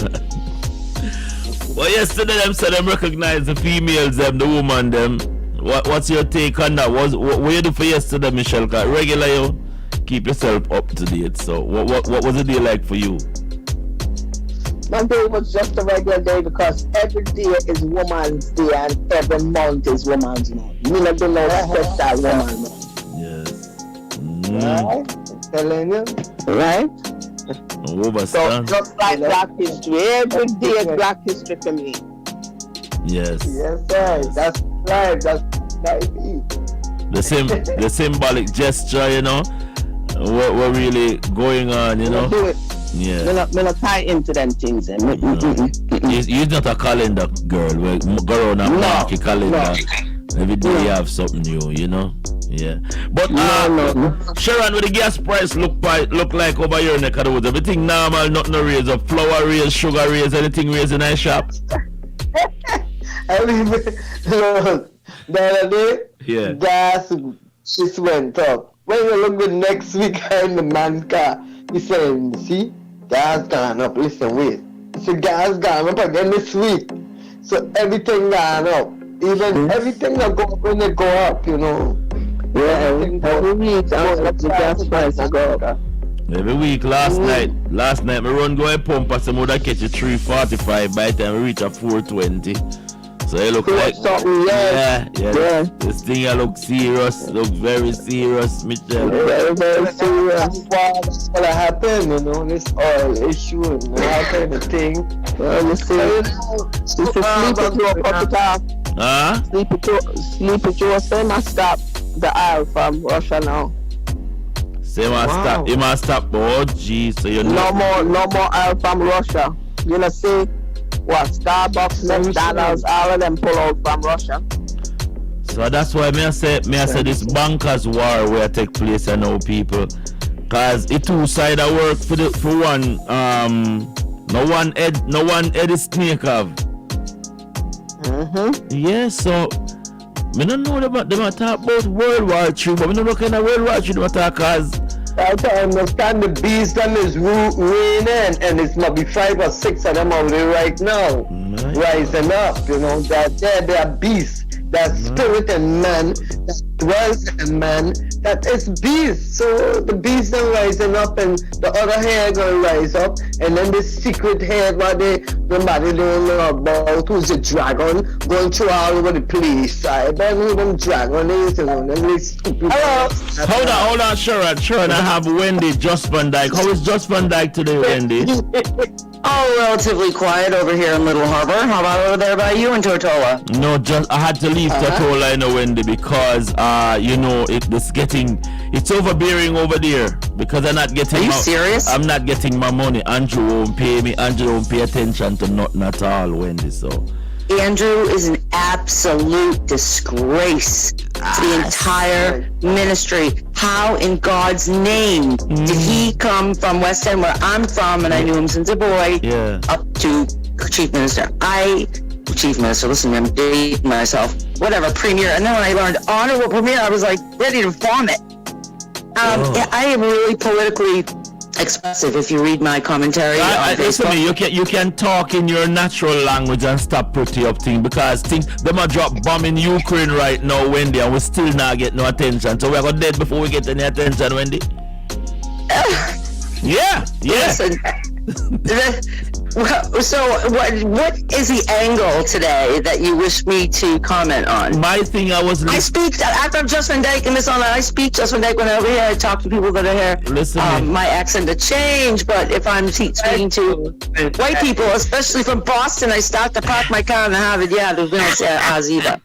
Well, yesterday them said them recognize the females, them, the woman, them. What's your take on that? What you do for yesterday, Michelle? Cause regular you keep yourself up to date. So what was the day like for you? My day was just a regular day because every day is Woman's Day and every month is Woman's Month. Me not do no special woman. Yes. Right? I'm telling you. Right? Overstand. So just like Black History, every day is Black History for me. Yes. Yes, sir. That's right. That's right. The symbolic gesture, you know, what really going on, you know. Do it. Yeah. Me not tie into them things. You're not a calendar girl. Well, go around and mark your calendar. Every day you have something new, you know. Yeah. But Sharon, what the gas price look like over here in the neck of the woods? Everything normal, nothing to raise up. Flour raise, sugar raise, anything raise in our shop. I mean, look, the other day, gas just went up. When you look the next week in the man's car, he said, see, gas gone up. Listen, wait. He said, gas gone up again this week. So everything gone up. Even everything that go up when they go up, you know. Yeah, every week, the gas price go up. Every week, last night, me run go and pump us some other catch a 345 by the time we reach a 420. So it look like this thing look serious, look very serious, Michelle. Very serious. That's what happened, you know, this oil issue and all kind of thing. Well, you see, it's a sleeper to cut it off. Huh? Sleeper to say must stop the oil from Russia now. Say stop. You must stop. Oh, geez. So you know. No more oil from Russia. You know, see. What, Starbucks, McDonald's, all of them pull out from Russia. So that's why I say this bankers war where take place and now people. Cause it two side of work for one no one Eddie Snake have. Yeah, so me don't know about them talk about World War III, but we don't know kind of World War III them talk cause I understand the beast that is raining, and it's maybe 5 or 6 of them out there right now, rising up. You know that they are beasts. That spirit in man, that dwells in man, that is beast. So the beast are rising up, and the other hair gonna rise up, and then this secret hair what nobody don't know about, who's the dragon going through all over the place. I don't know who them dragon is, you know, them stupid. Hello. Hold on, Sharon. I have Wendy Just Van Dyke. How is Just Van Dyke today, Wendy? Oh, relatively quiet over here in Little Harbor. How about over there by you in Tortola? No, I had to leave Tortola, you know, Wendy, because you know it's overbearing over there because I'm not getting. Are you serious? I'm not getting my money. Andrew won't pay me. Andrew won't pay attention to nothing at all, Wendy. So Andrew is an absolute disgrace to the entire ministry. How in God's name did he come from West End, where I'm from, and I knew him since a boy, up to chief minister? Chief minister, listen, I'm dating myself, whatever, premier. And then when I learned honorable premier, I was like ready to vomit. I am really politically expressive if you read my commentary on listen Facebook. to me, you can talk in your natural language and stop pretty up things, because them are drop bomb in Ukraine right now, Wendy, and we still not get no attention. So we're gonna dead before we get any attention, Wendy. Listen, so what is the angle today that you wish me to comment on? My thing, I speak after Just Van Dyke and Miss Online. I speak Just Van Dyke when I'm over here. I talk to people that are here. Listen, my accent to change, but if I'm speaking to white people, especially from Boston, I start to park my car in the Harvard. Yeah, they're going to say Aziba.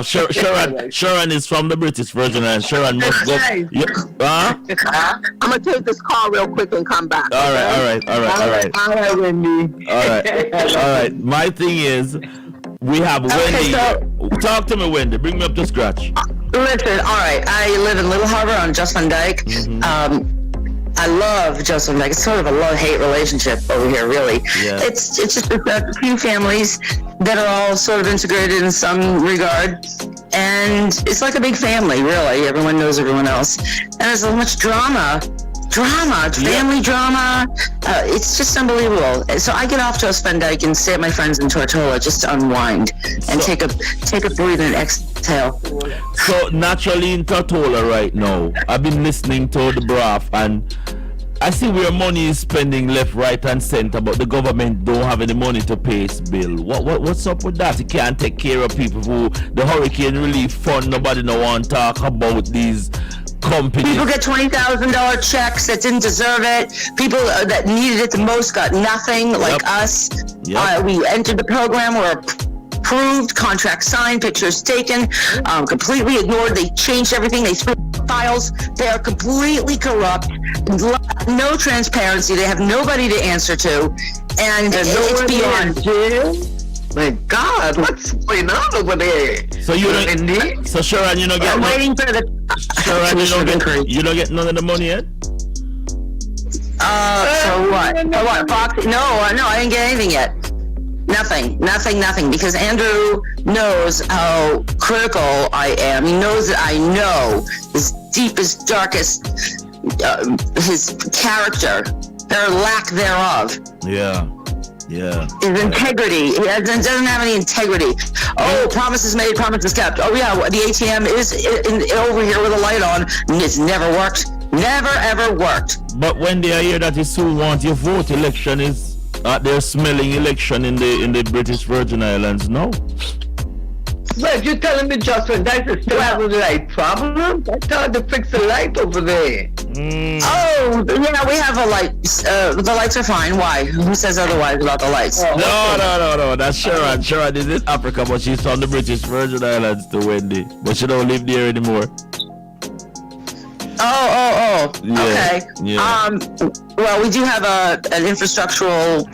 Sharon is from the British version, and Sharon must go. I'm gonna take this call real quick and come back. All right, Wendy. All right. My thing is, we have Wendy. Talk to me, Wendy. Bring me up to scratch. Listen, all right. I live in Little Harbor on Just Van Dyke. I love Just Van Dyke. It's sort of a love-hate relationship over here, really. Yeah. It's just a few families that are all sort of integrated in some regard, and it's like a big family, really. Everyone knows everyone else, and there's so much drama, family drama. It's just unbelievable. So I get off Just Van Dyke and stay at my friends in Tortola just to unwind and take a breathe and exhale. So naturally in Tortola right now, I've been listening to the Braff, and I see where money is spending left, right, and center, but the government don't have any money to pay its bill. What's up with that? You can't take care of people who the hurricane relief fund. Nobody no want to talk about these companies. People get $20,000 checks that didn't deserve it. People that needed it the most got nothing, like us. Yep. We entered the program, were approved, contract signed, pictures taken, completely ignored. They changed everything. They threw files. They are completely corrupt. No transparency. They have nobody to answer to, and it's beyond. My God, what's going on over there? So you don't. So Sharon, you don't get. I'm waiting for the. Sharon, you don't get none of the money yet. So what? For what? Fox? No, I didn't get anything yet. Nothing. Because Andrew knows how critical I am. He knows that I know his deepest, darkest, his character, or lack thereover. Yeah. His integrity. He doesn't have any integrity. Oh, promises made, promises kept. Oh yeah, the ATM is over here with a light on. It's never worked. Never ever worked. But when they hear that you still want your vote, election is they're smelling election in the British Virgin Islands. No. But you're telling me, Joshua, that's still have a light problem? I thought to fix the light over there. Oh, yeah, we have a light. The lights are fine. Why? Who says otherwise about the lights? No. That's Sharon. Sharon is in Africa, but she's from the British Virgin Islands to Wendy. But she don't live there anymore. Oh. Yeah. Okay. Yeah. Well, we do have an infrastructural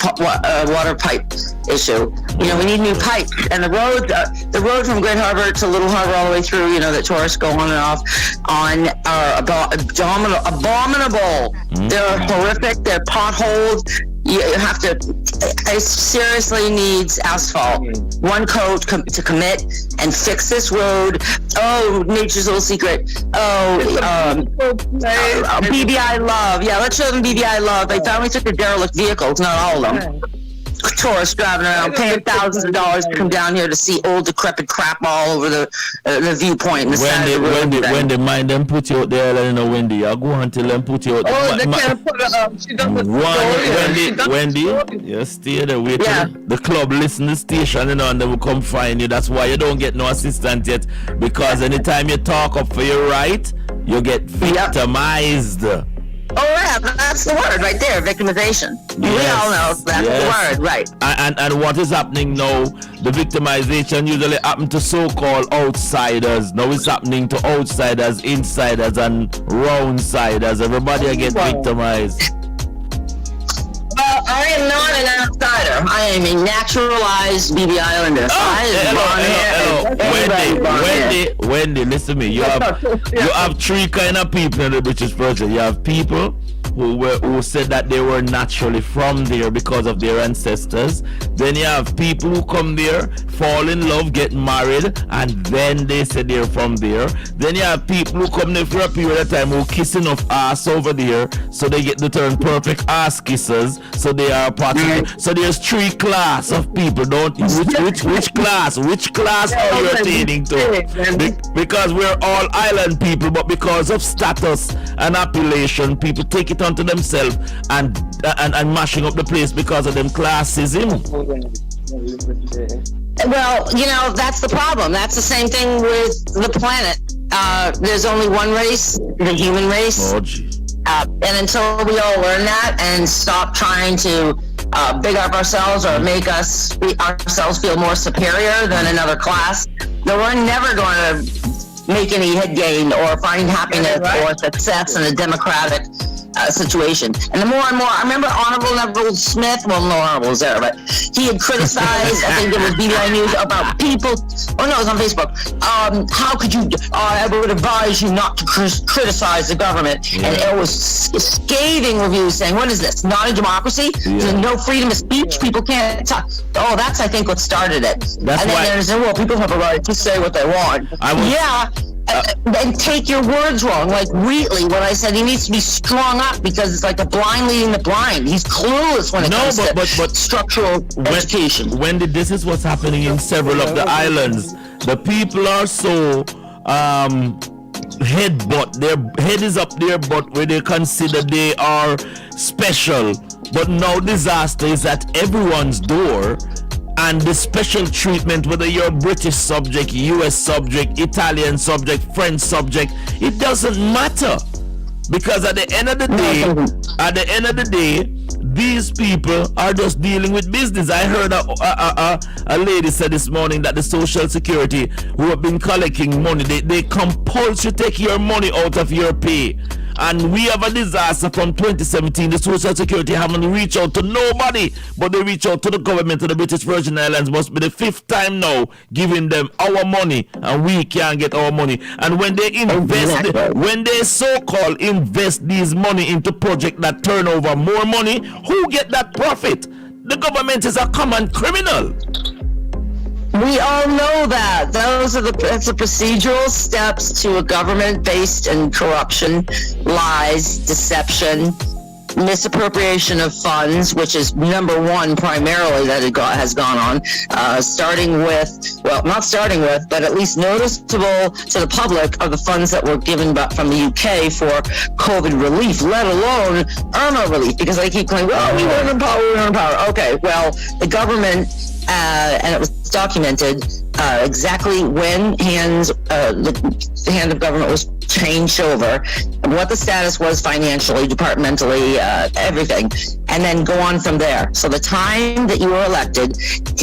water pipe issue. You know, we need new pipes, and the road from Great Harbor to Little Harbor all the way through. You know, that tourists go on and off on are abominable. They're horrific. They're potholed. You have to. It seriously needs asphalt. One coat to commit and fix this road. Oh, nature's little secret. BBI Love. Yeah, let's show them BBI Love. They finally took the derelict vehicles, not all of them. Tourists driving around, paying thousands of dollars to come down here to see old decrepit crap all over the viewpoint. Wendy, mind them put you out there, you know, Wendy. I'll go until them put you out there. Oh, they can't put she doesn't. Wendy, you stay there, wait till the club listen to the station, you know, and they will come find you. That's why you don't get no assistance yet, because anytime you talk up for your right, you get victimized. Oh yeah, that's the word right there, victimization. Yes. We all know that's the word, right? And what is happening now, the victimization usually happens to so-called outsiders. Now it's happening to outsiders, insiders, and roundsiders. Everybody get victimized. Well, I am not an outsider. I am a naturalized BB Islander. Wendy, listen to me. You have three kind of people in the British Virgin. You have people who said that they were naturally from there because of their ancestors. Then you have people who come there, fall in love, get married, and then they say they're from there. Then you have people who come there for a period of time who kiss enough ass over there, so they get the term perfect ass kissers. So they are part of it. So there's three class of people. Which class are you attaining to? Because we're all island people, but because of status and appellation, people take it onto themselves and mashing up the place because of them classism. Well, you know, that's the problem. That's the same thing with the planet. There's only one race, the human race. Oh, geez. And until we all learn that and stop trying to big up ourselves or make ourselves feel more superior than another class, then we're never going to make any head gain or find happiness or success in a democratic situation. And the more and more, I remember Honorable Neville Smith, well, no Honorable there, but he had criticized, I think it was BBI News, about people, oh no, it was on Facebook, how could you, I would advise you not to criticize the government. Yeah. And it was scathing reviews saying, what is this, not a democracy? Yeah. There's no freedom of speech, people can't talk. Oh, that's, I think, what started it. That's and then there's, well, people have a right to say what they want. And take your words wrong. Like Wheatley, when I said he needs to be strung up because it's like the blind leading the blind. He's clueless when it comes to structural education. Wendy, this is what's happening in several of the islands. The people are so their head is up their butt where they consider they are special. But now disaster is at everyone's door. And the special treatment, whether you're British subject, US subject, Italian subject, French subject, it doesn't matter. Because at the end of the day, these people are just dealing with business. I heard a lady said this morning that the Social Security, who have been collecting money, they compulsory take your money out of your pay. And we have a disaster from 2017. The Social Security haven't reached out to nobody, but they reach out to the government of the British Virgin Islands. Must be the 5th time now giving them our money, and we can't get our money. And when they invest, when they so-called invest these money into projects that turn over more money, who get that profit? The government is a common criminal. We all know that. That's the procedural steps to a government based in corruption, lies, deception, misappropriation of funds, which is number one primarily that has gone on, starting with, well, not starting with, but at least noticeable to the public of the funds that were given from the UK for COVID relief, let alone Irma relief, because they keep claiming, well, we weren't in power, Okay, well, the government, and it was documented exactly when the hand of government was changed over, what the status was financially, departmentally, everything, and then go on from there. So the time that you were elected,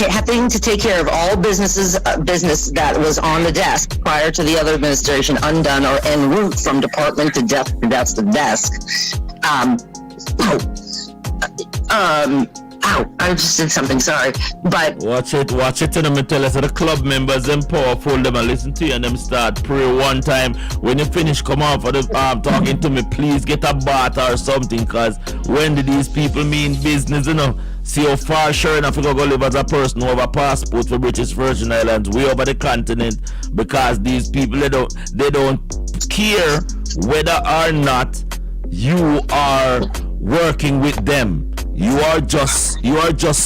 having to take care of all business that was on the desk prior to the other administration undone or en route from department to desk to desk to desk. I just did something, sorry. But watch it, and I'm tell us the club members them powerful, them and listen to you and them start pray one time. When you finish, come out for the talking to me, please get a bath or something, cause when did these people mean business, you know? See how far sure enough you go live as a person who have a passport for British Virgin Islands way over the continent, because these people they don't care whether or not you are working with them. You are just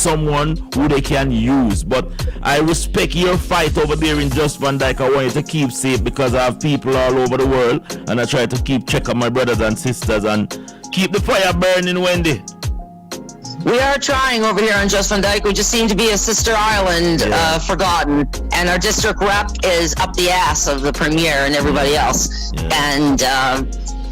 someone who they can use. But I respect your fight over there in Just Van Dyke. I want you to keep safe, because I have people all over the world, and I try to keep check on my brothers and sisters and keep the fire burning, Wendy. We are trying over here on Just Van Dyke. We just seem to be a sister island, forgotten. And our district rep is up the ass of the premier and everybody else. And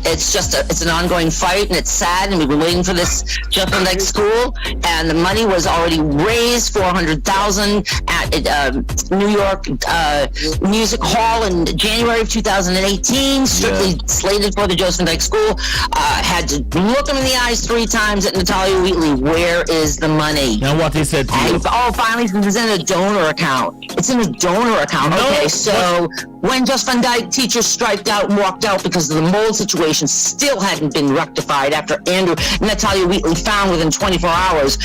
it's an ongoing fight, and it's sad, and we've been waiting for this Just Van Dyke school, and the money was already raised, $400,000 at New York Music Hall in January of 2018, strictly slated for the Just Van Dyke school. Had to look him in the eyes 3 times at Natalia Wheatley, where is the money? And what he said to you? Finally, it's in a donor account. It's in a donor account. Okay, so when Just Van Dyke teachers striked out and walked out because of the mold situation still hadn't been rectified after Natalia Wheatley found within 24 hours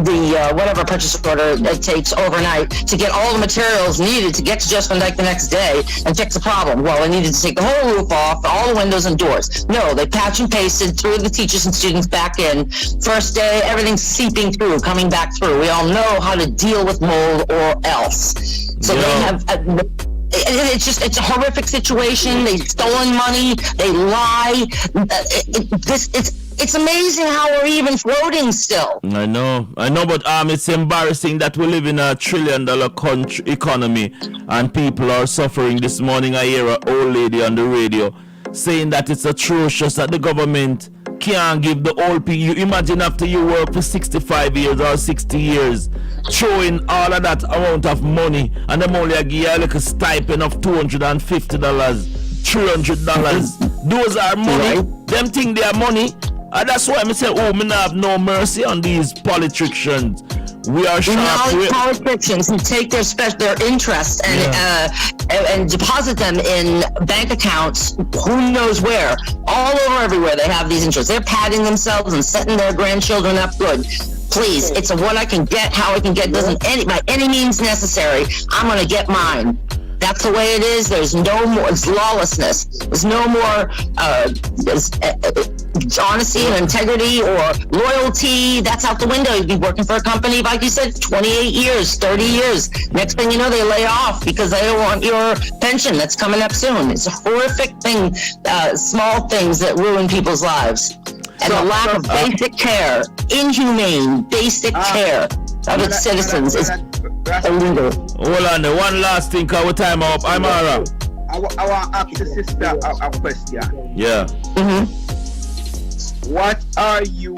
the whatever purchase order it takes overnight to get all the materials needed to get to Just Van Dyke the next day and fix the problem. Well, they needed to take the whole roof off, all the windows and doors. No, they patch and pasted, threw the teachers and students back in. First day, everything's seeping through, coming back through. We all know how to deal with mold or else. So they have... it's a horrific situation. They've stolen money. They lie. It's amazing how we're even floating still. I know, but it's embarrassing that we live in a $1 trillion economy and people are suffering. This morning I hear an old lady on the radio saying that it's atrocious that the government can't give the old people. You imagine after you work for 65 years or 60 years, throwing all of that amount of money, and them only give you like a stipend of $250, $300. Those are money. Them think they are money. And that's why I say, me not have no mercy on these politicians. We are sharp. Politicians who take their interest and deposit them in bank accounts, who knows where, all over everywhere. They have these interests. They're patting themselves and setting their grandchildren up good. Please, it's a what I can get, how I can get. Doesn't by any means necessary. I'm gonna get mine. That's the way it is. There's no more. It's lawlessness. There's no more honesty and integrity or loyalty. That's out the window. You'd be working for a company, like you said, 28 years, 30 years. Next thing you know, they lay off because they don't want your pension that's coming up soon. It's a horrific thing. Small things that ruin people's lives. And the lack of basic care, inhumane basic care. of its citizens is illegal. Hold on, the one last thing, cause we time up. I'm Ara. I want to ask the sister a question. Yeah. What are you,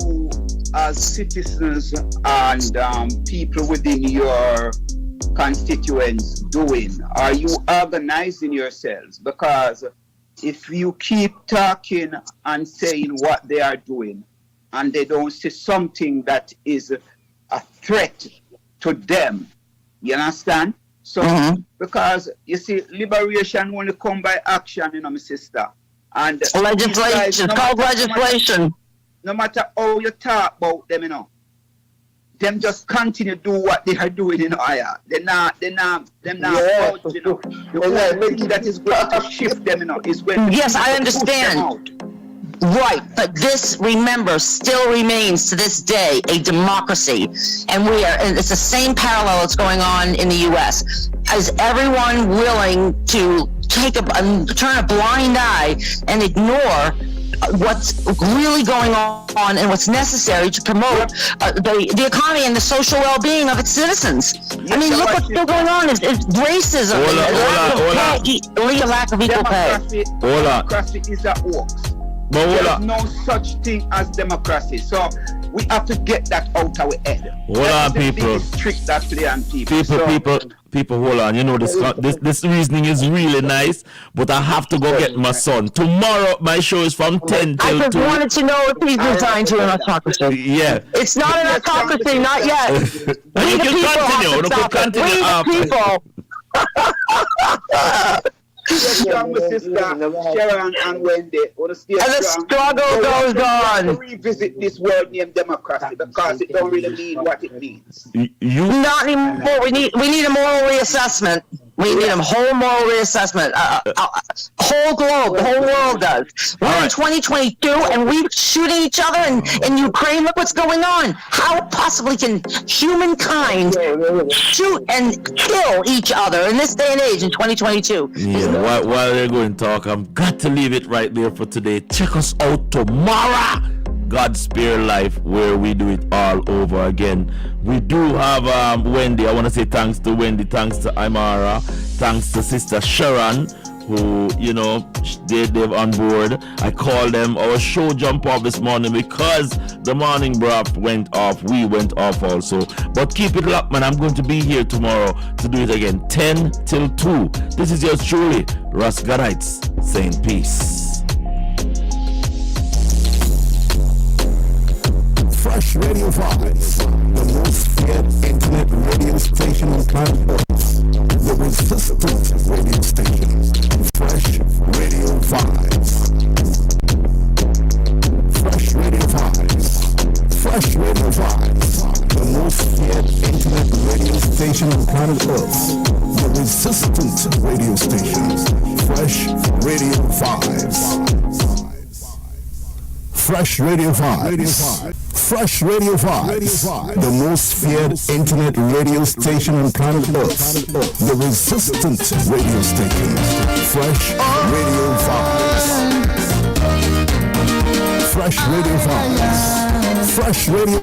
as citizens and people within your constituents, doing? Are you organizing yourselves? Because if you keep talking and saying what they are doing, and they don't see something that is a threat to them, you understand? So, because you see, liberation only come by action, you know, my sister. And legislation, it's called legislation. No matter how you talk about them, you know, them just continue to do what they are doing, you know. They're not, you know. The only thing that is going to shift them, you know, is when. Yes, I understand. Right, but this, remember, still remains to this day a democracy, and it's the same parallel that's going on in the U.S. Is everyone willing to turn a blind eye and ignore what's really going on and what's necessary to promote the economy and the social well-being of its citizens? I mean, look what's still going on. It's racism, lack of equal pay. Democracy is a hoax. There's no such thing as democracy. So we have to get that out of our head. Hold on, people. Trick that play on people. People, hold on. You know, this reasoning is really nice, but I have to go get my son. Tomorrow, my show is from 10 till 2. I just wanted to know if he's resigned to an autocracy. Yeah. It's not an autocracy, not yet. We the people have to stop it. We the people. Strong, my sister Sharon and Wendy. And the struggle goes on. Revisit this word named democracy because it don't really mean what it means. Not anymore. We need a moral reassessment. We need a whole moral reassessment. Whole globe, the whole world does. We're in 2022 and we're shooting each other in Ukraine. Look what's going on. How possibly can humankind shoot and kill each other in this day and age in 2022? Yeah, while they're going to talk, I've got to leave it right there for today. Check us out tomorrow. God Spare Life, where we do it all over again. We do have Wendy. I want to say thanks to Wendy, thanks to Imara, thanks to Sister Sharon, who, you know, they're on board. I called them. Our show jumped off this morning because the morning broth went off. We went off also. But keep it locked, man. I'm going to be here tomorrow to do it again, 10 till 2. This is yours truly, Russ Gadites, saying peace. Fresh Radio Vibes, the most feared internet radio station on planet Earth, the resistant radio station, Fresh Radio Vibes. Fresh Radio Vibes, Fresh Radio Vibes, the most feared internet radio station on planet Earth, the resistant radio station, Fresh Radio Vibes. Fresh Radio Vibes. Fresh Radio Vibes. The most feared internet radio station on planet Earth. The resistant radio station. Fresh Radio Vibes. Fresh Radio Vibes. Fresh Radio